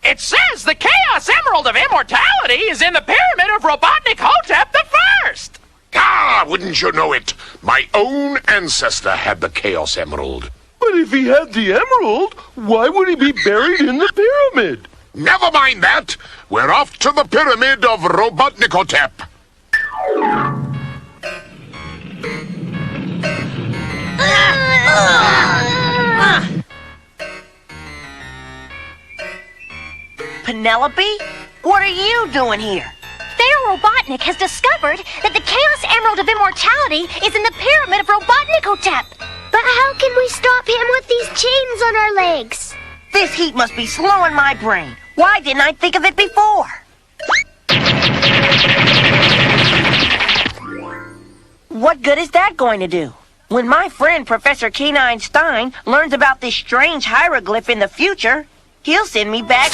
It says the Chaos Emerald of Immortality is in the Pyramid of Robotnik Hotep the First! Ah, wouldn't you know it? My own ancestor had the Chaos Emerald. But if he had the emerald, why would he be buried in the pyramid? Never mind that. We're off to the Pyramid of Robotnik Hotep. Penelope? What are you doing here? Their Robotnik has discovered that the Chaos Emerald of Immortality is in the Pyramid of Robotnik Hotep. But how can we stop him with these chains on our legs? This heat must be slowing my brain. Why didn't I think of it before? What good is that going to do? When my friend Professor K9 Stein learns about this strange hieroglyph in the future, he'll send me back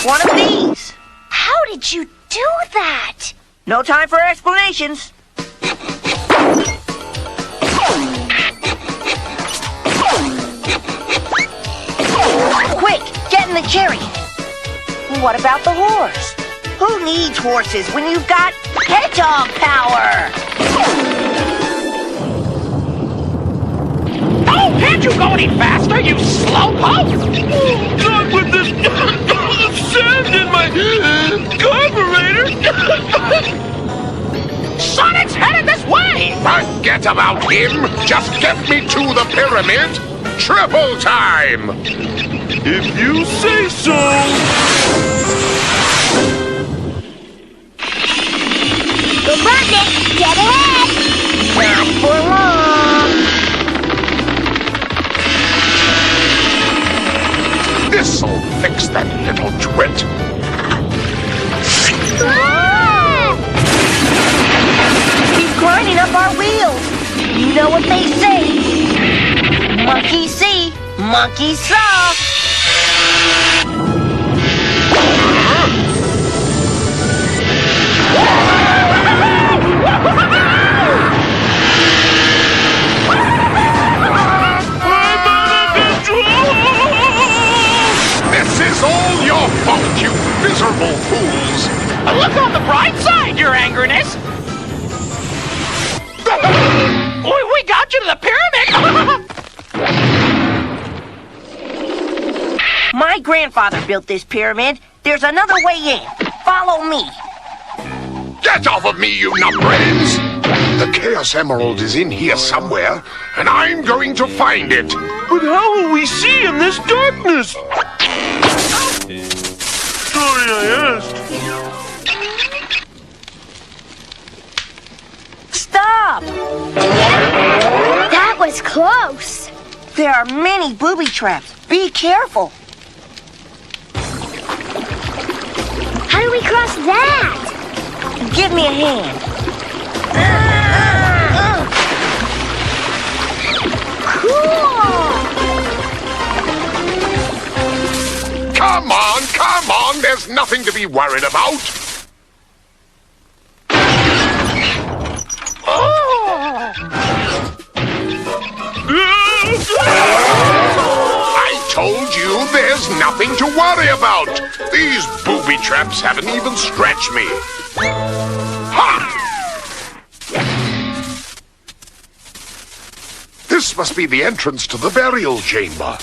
one of these. How did you do that? No time for explanations. Quick, get in the chariot. What about the horse? Who needs horses when you've got hedgehog power? Oh, can't you go any faster, you slowpoke? Not with this sand in my carburetor! Sonic's headed this way! Forget about him. Just get me to the pyramid. Triple time. If you say so. Robotnik, get ahead! Not for long. This'll fix that little twit. He's grinding up our wheels. You know what they say. Monkey see, monkey saw. This is all your fault, you miserable fools. Look on the bright side, your angriness. We got you to the pyramid. My grandfather built this pyramid. There's another way in. Follow me. Get off of me, you nutbrains! The Chaos Emerald is in here somewhere, and I'm going to find it. But how will we see in this darkness? Sorry I asked. Stop! That was close. There are many booby traps. Be careful. How do we cross that? Give me a hand. Cool! Come on, there's nothing to be worried about. Oh! There's nothing to worry about. These booby traps haven't even stretched me. Ha! This must be the entrance to the burial chamber.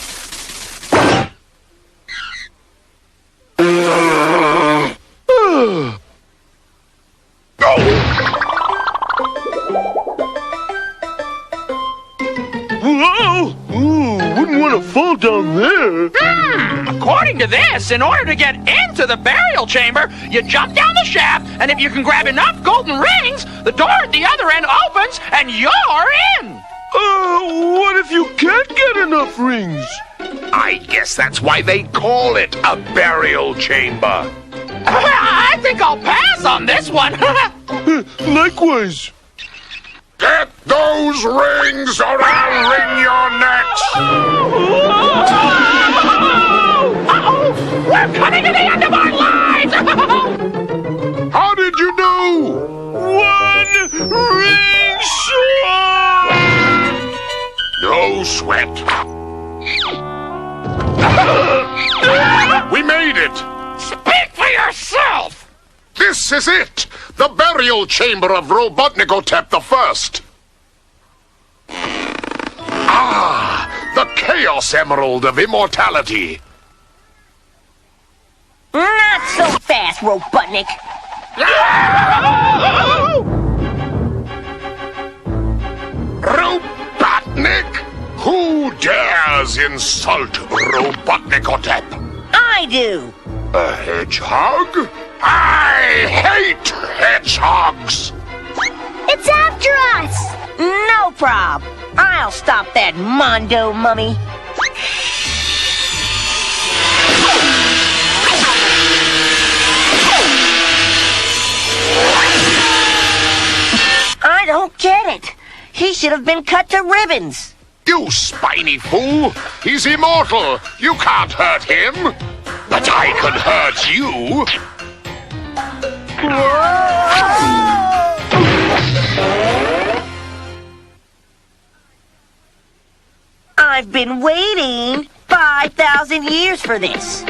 Whoa! Ooh, wouldn't want to fall down there. According to this, in order to get into the burial chamber, you jump down the shaft, and if you can grab enough golden rings, the door at the other end opens, and you're in! What if you can't get enough rings? I guess that's why they call it a burial chamber. I think I'll pass on this one. Likewise. Get those rings or I'll wring your necks! Uh-oh! We're coming to the end of our lives! How did you do? 1 ring short! No sweat. We made it! Speak for yourself! This is it! The burial chamber of Robotnikotep the First! Ah! The Chaos Emerald of Immortality! Not so fast, Robotnik. Robotnik? Who dares insult Robotnikotep? I do. A hedgehog? I hate hedgehogs! It's after us! No prob. I'll stop that Mondo mummy. I don't get it. He should have been cut to ribbons. You spiny fool! He's immortal! You can't hurt him! But I can hurt you! I've been waiting 5,000 years for this.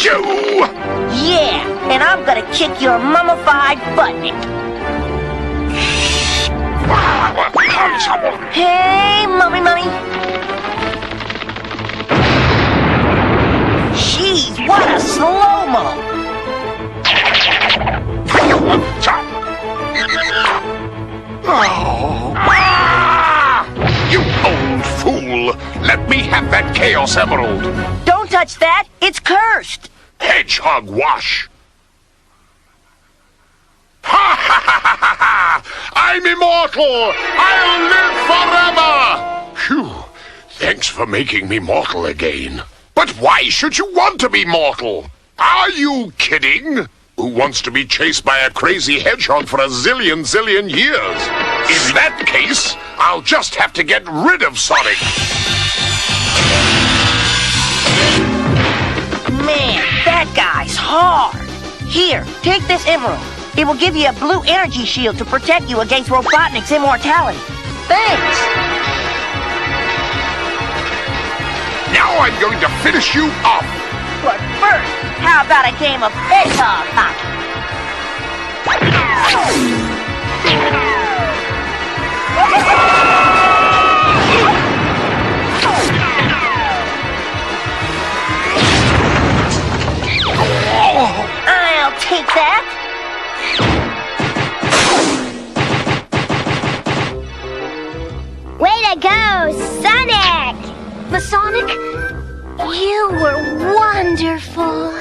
You! Yeah, and I'm gonna kick your mummified buttnik. Hey, mummy. Jeez, what a slow-mo. You old fool! Let me have that Chaos Emerald! Don't touch that. It's cursed. Hedgehog wash! Ha ha ha ha ha ha! I'm immortal! I'll live forever! Phew! Thanks for making me mortal again. But why should you want to be mortal? Are you kidding? Who wants to be chased by a crazy hedgehog for a zillion years? In that case, I'll just have to get rid of Sonic. Man, that guy's hard. Here, take this emerald. It will give you a blue energy shield to protect you against Robotnik's immortality. Thanks. Now I'm going to finish you off. But first, how about a game of hedgehog hockey? I'll take that. Way to go, Sonic! Masonic, you were wonderful.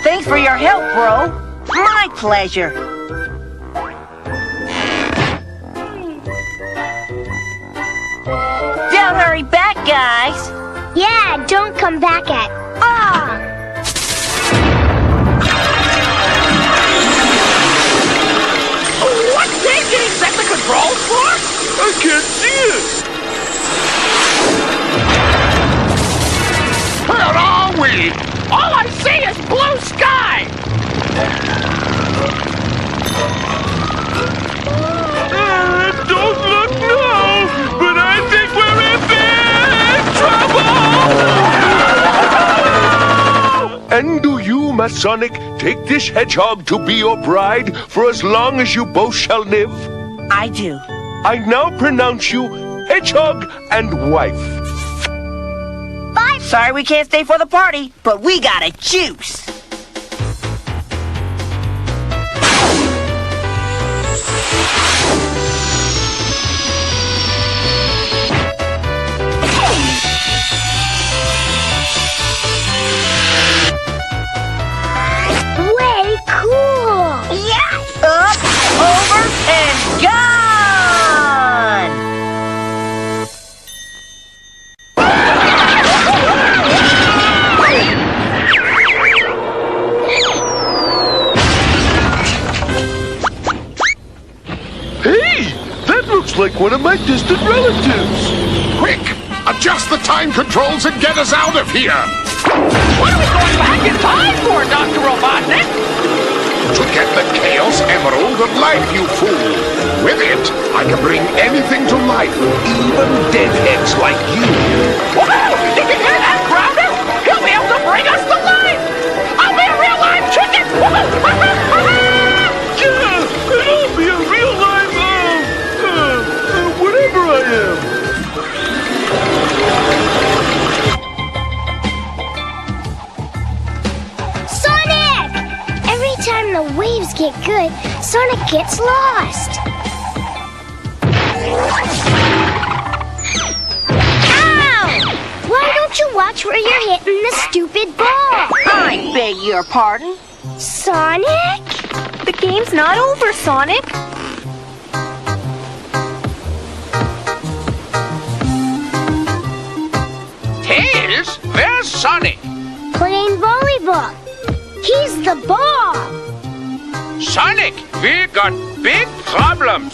Thanks for your help, bro. My pleasure. Don't hurry back, guys. Yeah, don't come back at... Ah! What thing did he set the controls for? I can't see it. Where are we? All I see is blue sky! Don't look now, but I think we're in big trouble. Sonic, take this hedgehog to be your bride for as long as you both shall live? I do. I now pronounce you hedgehog and wife. Bye. Sorry we can't stay for the party, but we got a juice. Way cool! Yeah! Up, over, and gone! Hey! That looks like one of my distant relatives. Quick! Adjust the time controls and get us out of here! What are we going back in time for, Dr. Robotnik? To get the Chaos Emerald of Life, you fool! With it, I can bring anything to life, even deadheads like you. Whoa! Did you hear that, Grounder? He'll be able to bring us to life! I'll be a real live chicken! Yeah! And I'll be a real live, whatever I am. Sonic! Every time the waves get good, Sonic gets lost. Ow! Why don't you watch where you're hitting the stupid ball? I beg your pardon. Sonic? The game's not over, Sonic. Tails, where's Sonic? Playing volleyball. He's the ball. Sonic, we got big problems.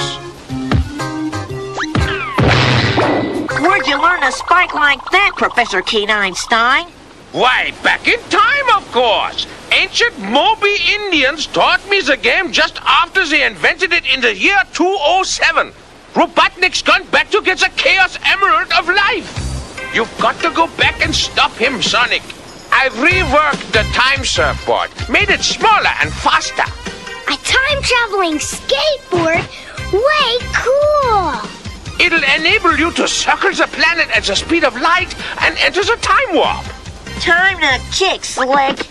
Where'd you learn to spike like that, Professor Keen Einstein? Why, back in time, of course. Ancient Moby Indians taught me the game just after they invented it in the year 207. Robotnik's gone back to get the Chaos Emerald of Life. You've got to go back and stop him, Sonic. I've reworked the time surfboard, made it smaller and faster. A time-traveling skateboard? Way cool! It'll enable you to circle the planet at the speed of light and enter the time warp. Time to kick, Slick.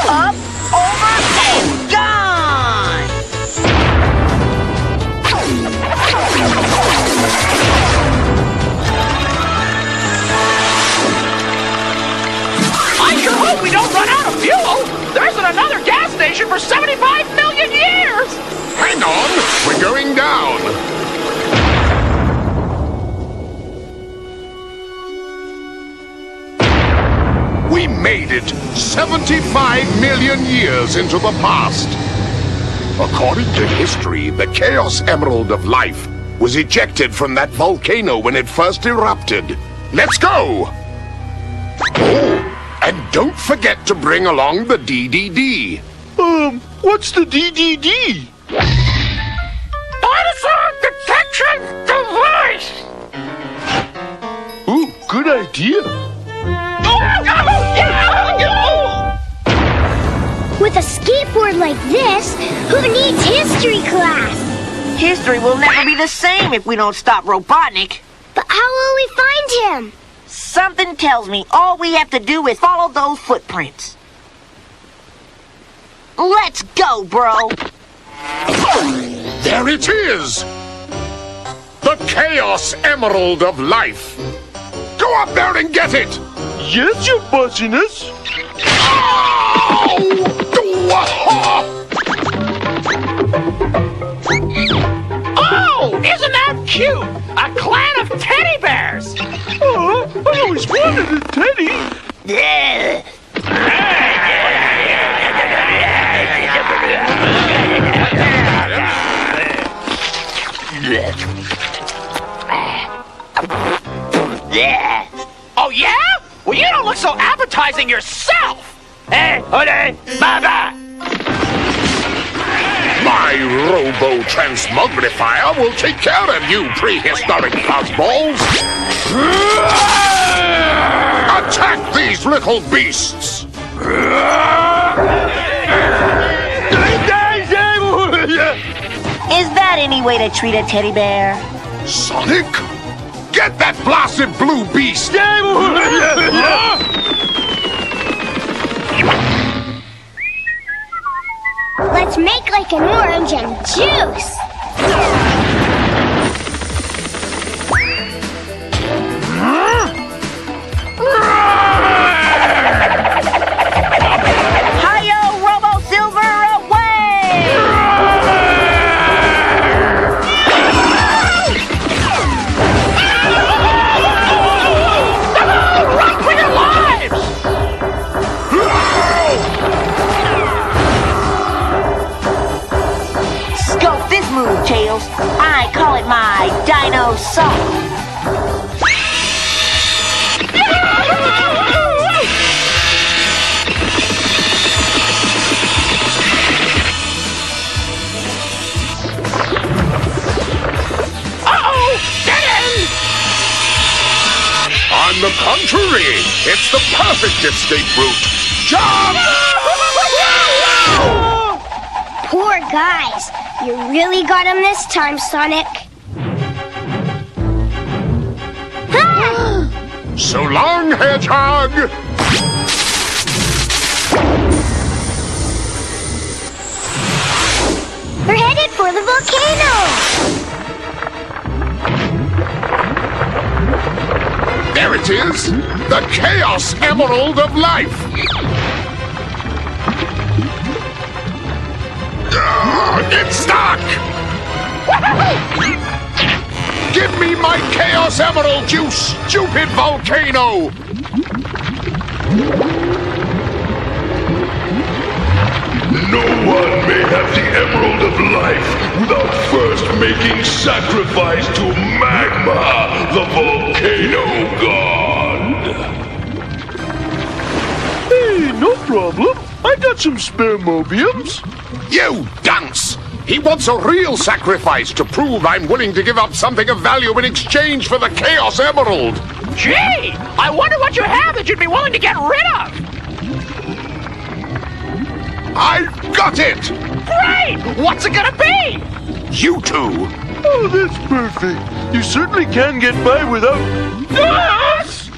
Up, over, and gone! I sure hope we don't run out of fuel! There isn't another gas station for 75 million years! Hang on! We're going down! We made it 75 million years into the past. According to history, the Chaos Emerald of Life was ejected from that volcano when it first erupted. Let's go! Oh, and don't forget to bring along the DDD. What's the DDD? Dinosaur detection device! Ooh, good idea. With a skateboard like this, who needs history class? History will never be the same if we don't stop Robotnik. But how will we find him? Something tells me all we have to do is follow those footprints. Let's go, bro. There it is! The Chaos Emerald of Life. Go up there and get it! Yes, your buzziness. Oh, isn't that cute? A clan of teddy bears! Oh, I always wanted a teddy. Oh, yeah? Well, you don't look so appetizing yourself! Hey, hoodie, bye-bye! My robo-transmogrifier will take care of you, prehistoric fuzzballs! Attack these little beasts! Is that any way to treat a teddy bear? Sonic? Get that blasted blue beast! Let's make like an orange and juice. Hi-yo, Robo Silver, away! Run for your lives! Scope this move, Tails. I call it my Dino Saw. Uh-oh! Dead end! On the contrary, it's the perfect escape route. Jump! Poor guys. You really got him this time, Sonic. So long, Hedgehog! We're headed for the volcano. There it is! The Chaos Emerald of Life! It's stuck! Give me my Chaos Emerald, you stupid volcano! No one may have the Emerald of Life without first making sacrifice to Magma, the volcano god. Hey, no problem. I got some spare mobiums. You dunce! He wants a real sacrifice to prove I'm willing to give up something of value in exchange for the Chaos Emerald! Gee! I wonder what you have that you'd be willing to get rid of! I've got it! Great! What's it gonna be? You two! Oh, that's perfect. You certainly can get by without us.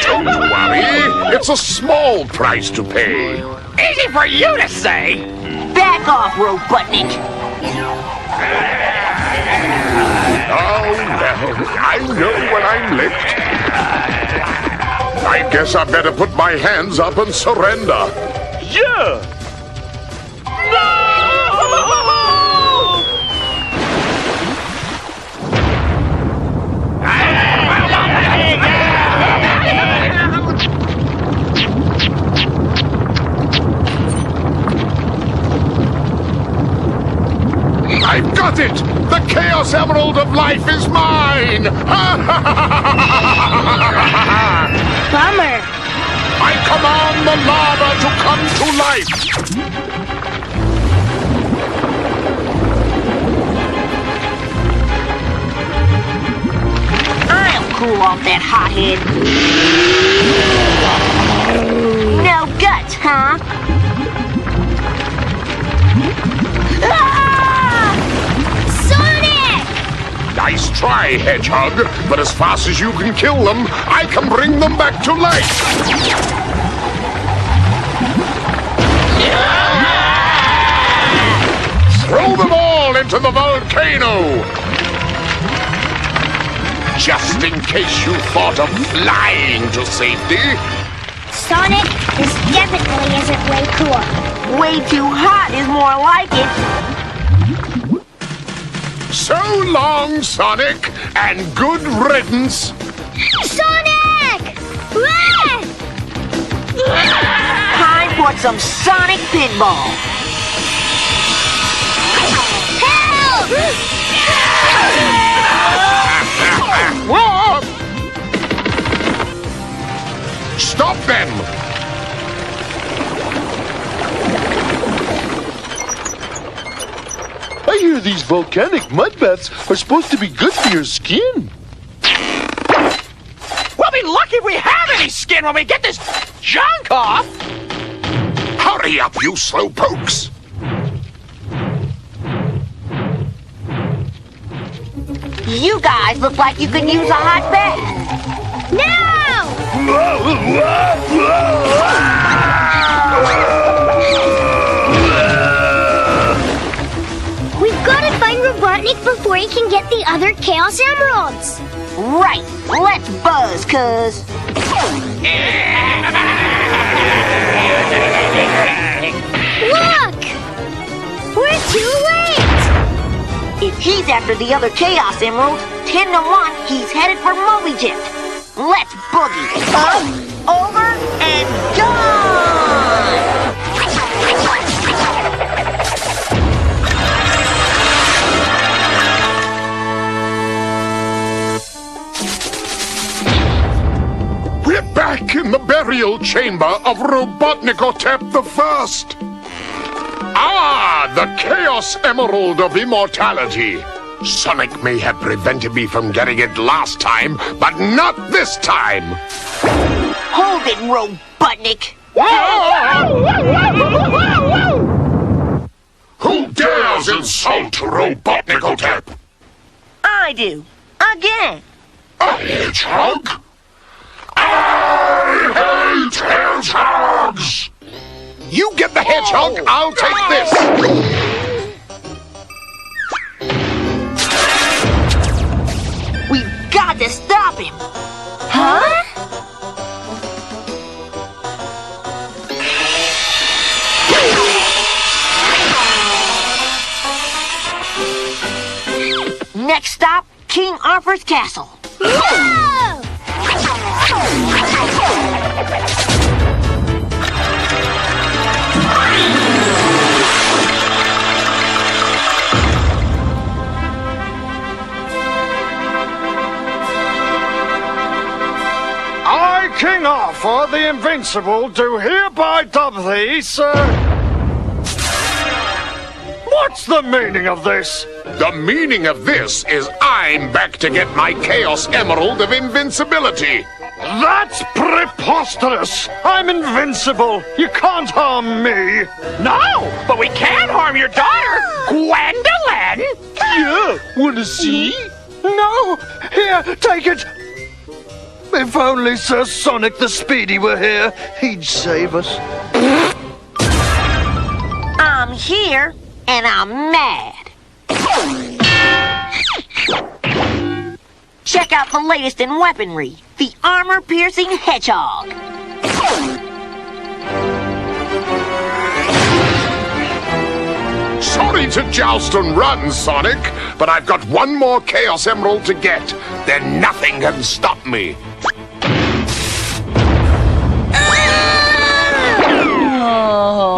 Don't worry, it's a small price to pay. Easy for you to say! Back off, Robotnik. Oh, well, I know when I'm licked. I guess I better put my hands up and surrender. Yeah. I've got it! The Chaos Emerald of Life is mine! Bummer. I command the lava to come to life! I'll cool off that hothead. No guts, huh? Nice try, Hedgehog, but as fast as you can kill them, I can bring them back to life! Throw them all into the volcano! Just in case you thought of flying to safety. Sonic, this definitely isn't way cool. Way too hot is more like it. So long, Sonic, and good riddance. Sonic! Run! Time for some Sonic pinball. Help! Stop them! I hear these volcanic mud baths are supposed to be good for your skin. We'll be lucky if we have any skin when we get this junk off. Hurry up, you slowpokes! You guys look like you could use a hot bath. No! We've got to find Robotnik before he can get the other Chaos Emeralds. Right, let's buzz, cuz. Look! We're too late! If he's after the other Chaos Emeralds, 10-1, he's headed for Moby Jet. Let's boogie. Up, over, and gone! We're back in the burial chamber of Robotnikotep the First. Ah, the Chaos Emerald of Immortality. Sonic may have prevented me from getting it last time, but not this time. Hold it, Robotnik. Who dares insult Robotnikotep? I do. Again. A hedgehog? I hate hedgehogs! You get the hedgehog, I'll take this! We've got to stop him. Huh? Next stop, King Arthur's castle. Whoa! I, King Arthur the Invincible, do hereby dub thee, sir. What's the meaning of this? The meaning of this is I'm back to get my Chaos Emerald of Invincibility. That's preposterous! I'm invincible! You can't harm me! No, but we can harm your daughter, Gwendolyn. Yeah, wanna see? No! Here, take it! If only Sir Sonic the Speedy were here, he'd save us. I'm here, and I'm mad. Check out the latest in weaponry, the armor-piercing hedgehog. Sorry to joust and run, Sonic, but I've got one more Chaos Emerald to get. Then nothing can stop me.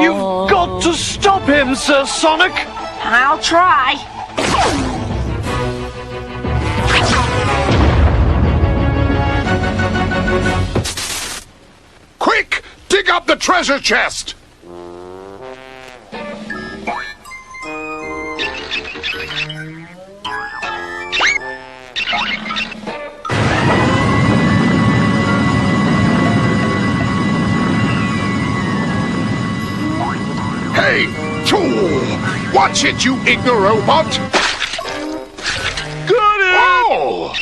You've got to stop him, Sir Sonic! I'll try. Quick! Dig up the treasure chest! Hey, tool! Watch it, you ignorobot! Got it! Oh!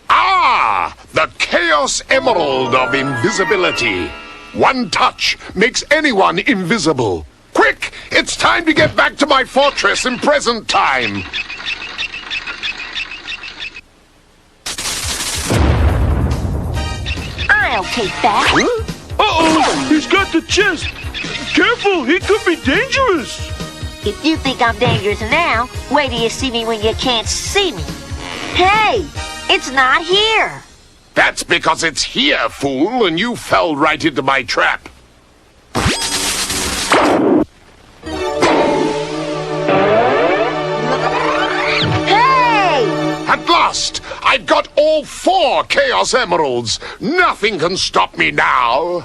Ah! The Chaos Emerald of Invisibility. One touch makes anyone invisible. Quick! It's time to get back to my fortress in present time. I'll take that. Uh-oh! He's got the chest! Careful, he could be dangerous! If you think I'm dangerous now, wait till you see me when you can't see me. Hey, it's not here. That's because it's here, fool, and you fell right into my trap. Hey! At last, I've got all 4 Chaos Emeralds. Nothing can stop me now.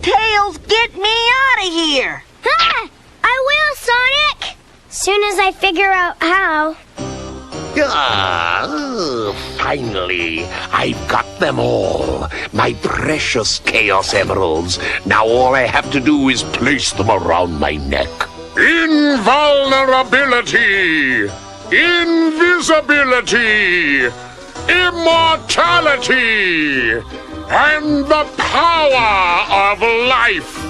Tails, get me out of here! Ah! I will, Sonic! Soon as I figure out how. Finally, I've got them all. My precious Chaos Emeralds. Now all I have to do is place them around my neck. Invulnerability! Invisibility! Immortality! And the power of life!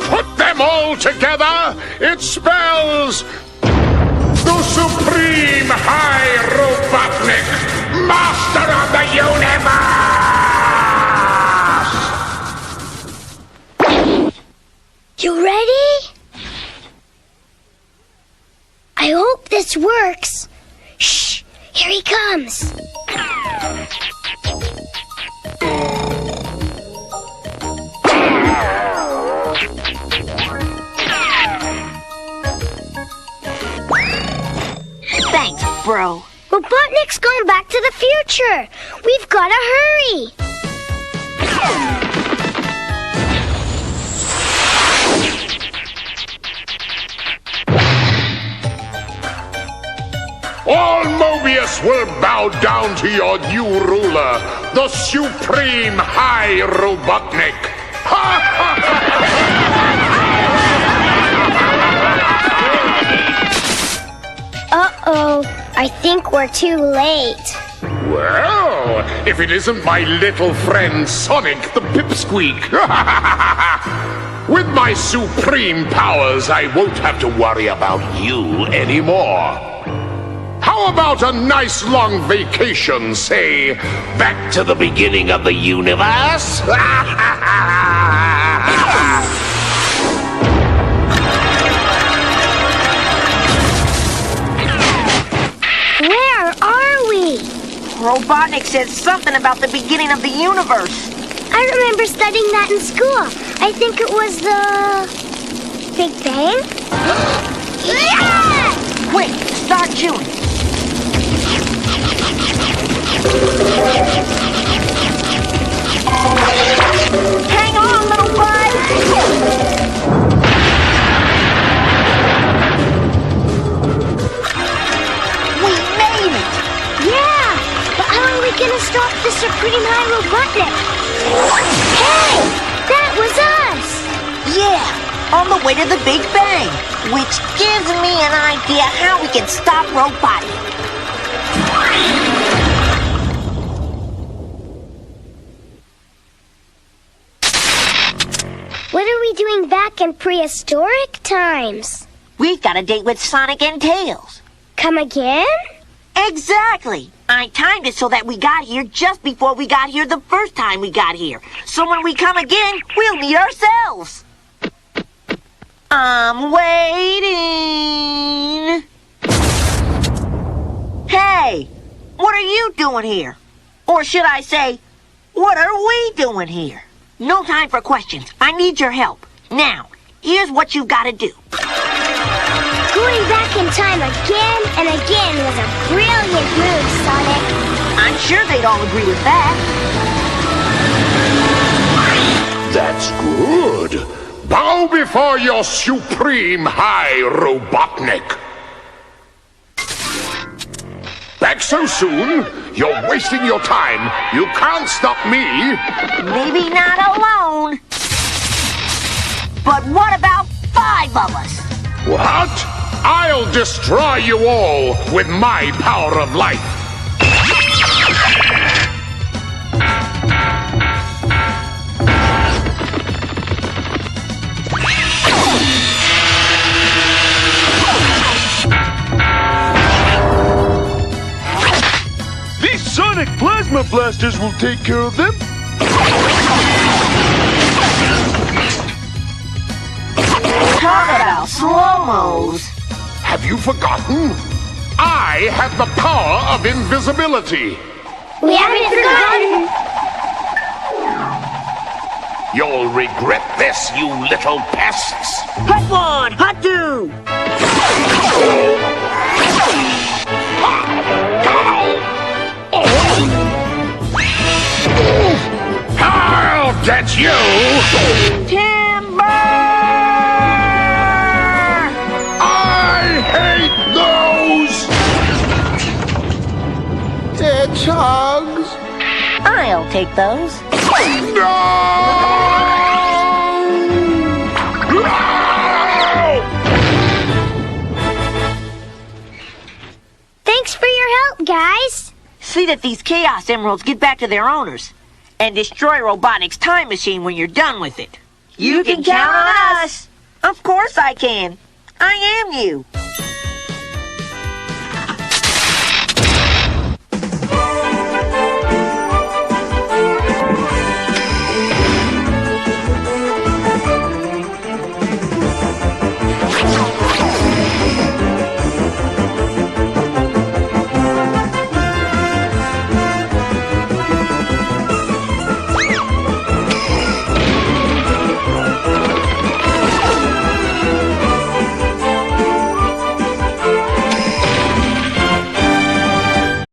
Put them all together, it spells the Supreme High Robotnik, Master of the Universe! You ready? I hope this works. Shh! Here he comes. Thanks, bro. Robotnik's gone back to the future. We've got to hurry. All Mobius will bow down to your new ruler, the Supreme High Robotnik. Uh-oh. I think we're too late. Well, if it isn't my little friend Sonic the Pipsqueak. With my supreme powers, I won't have to worry about you anymore. How about a nice long vacation, say, back to the beginning of the universe? Where are we? Robotnik said something about the beginning of the universe. I remember studying that in school. I think it was the Big Bang. Yeah! Quick, start chewing. Hang on, little bud. We made it. Yeah, but how are we gonna stop the Supreme High Robotnik? Hey, that was us. Yeah, on the way to the Big Bang, which gives me an idea how we can stop Robotnik. What are we doing back in prehistoric times? We've got a date with Sonic and Tails. Come again? Exactly. I timed it so that we got here just before we got here the first time we got here. So when we come again, we'll meet ourselves. I'm waiting. Hey, what are you doing here? Or should I say, what are we doing here? No time for questions. I need your help. Now, here's what you've got to do. Going back in time again and again was a brilliant move, Sonic. I'm sure they'd all agree with that. That's good. Bow before your Supreme High Robotnik. Back so soon? You're wasting your time. You can't stop me. Maybe not alone. But what about 5 of us? What? I'll destroy you all with my power of life. These Sonic Plasma Blasters will take care of them. Talk about slow-mos. Have you forgotten? I have the power of invisibility. We haven't forgotten. You'll regret this, you little pests. Hot 1, Hot 2. I'll get you! Timber! I I'll take those. Thanks for your help, guys. See that these Chaos Emeralds get back to their owners. And destroy Robotnik's time machine when you're done with it. You can count on us. Of course I can. I am you.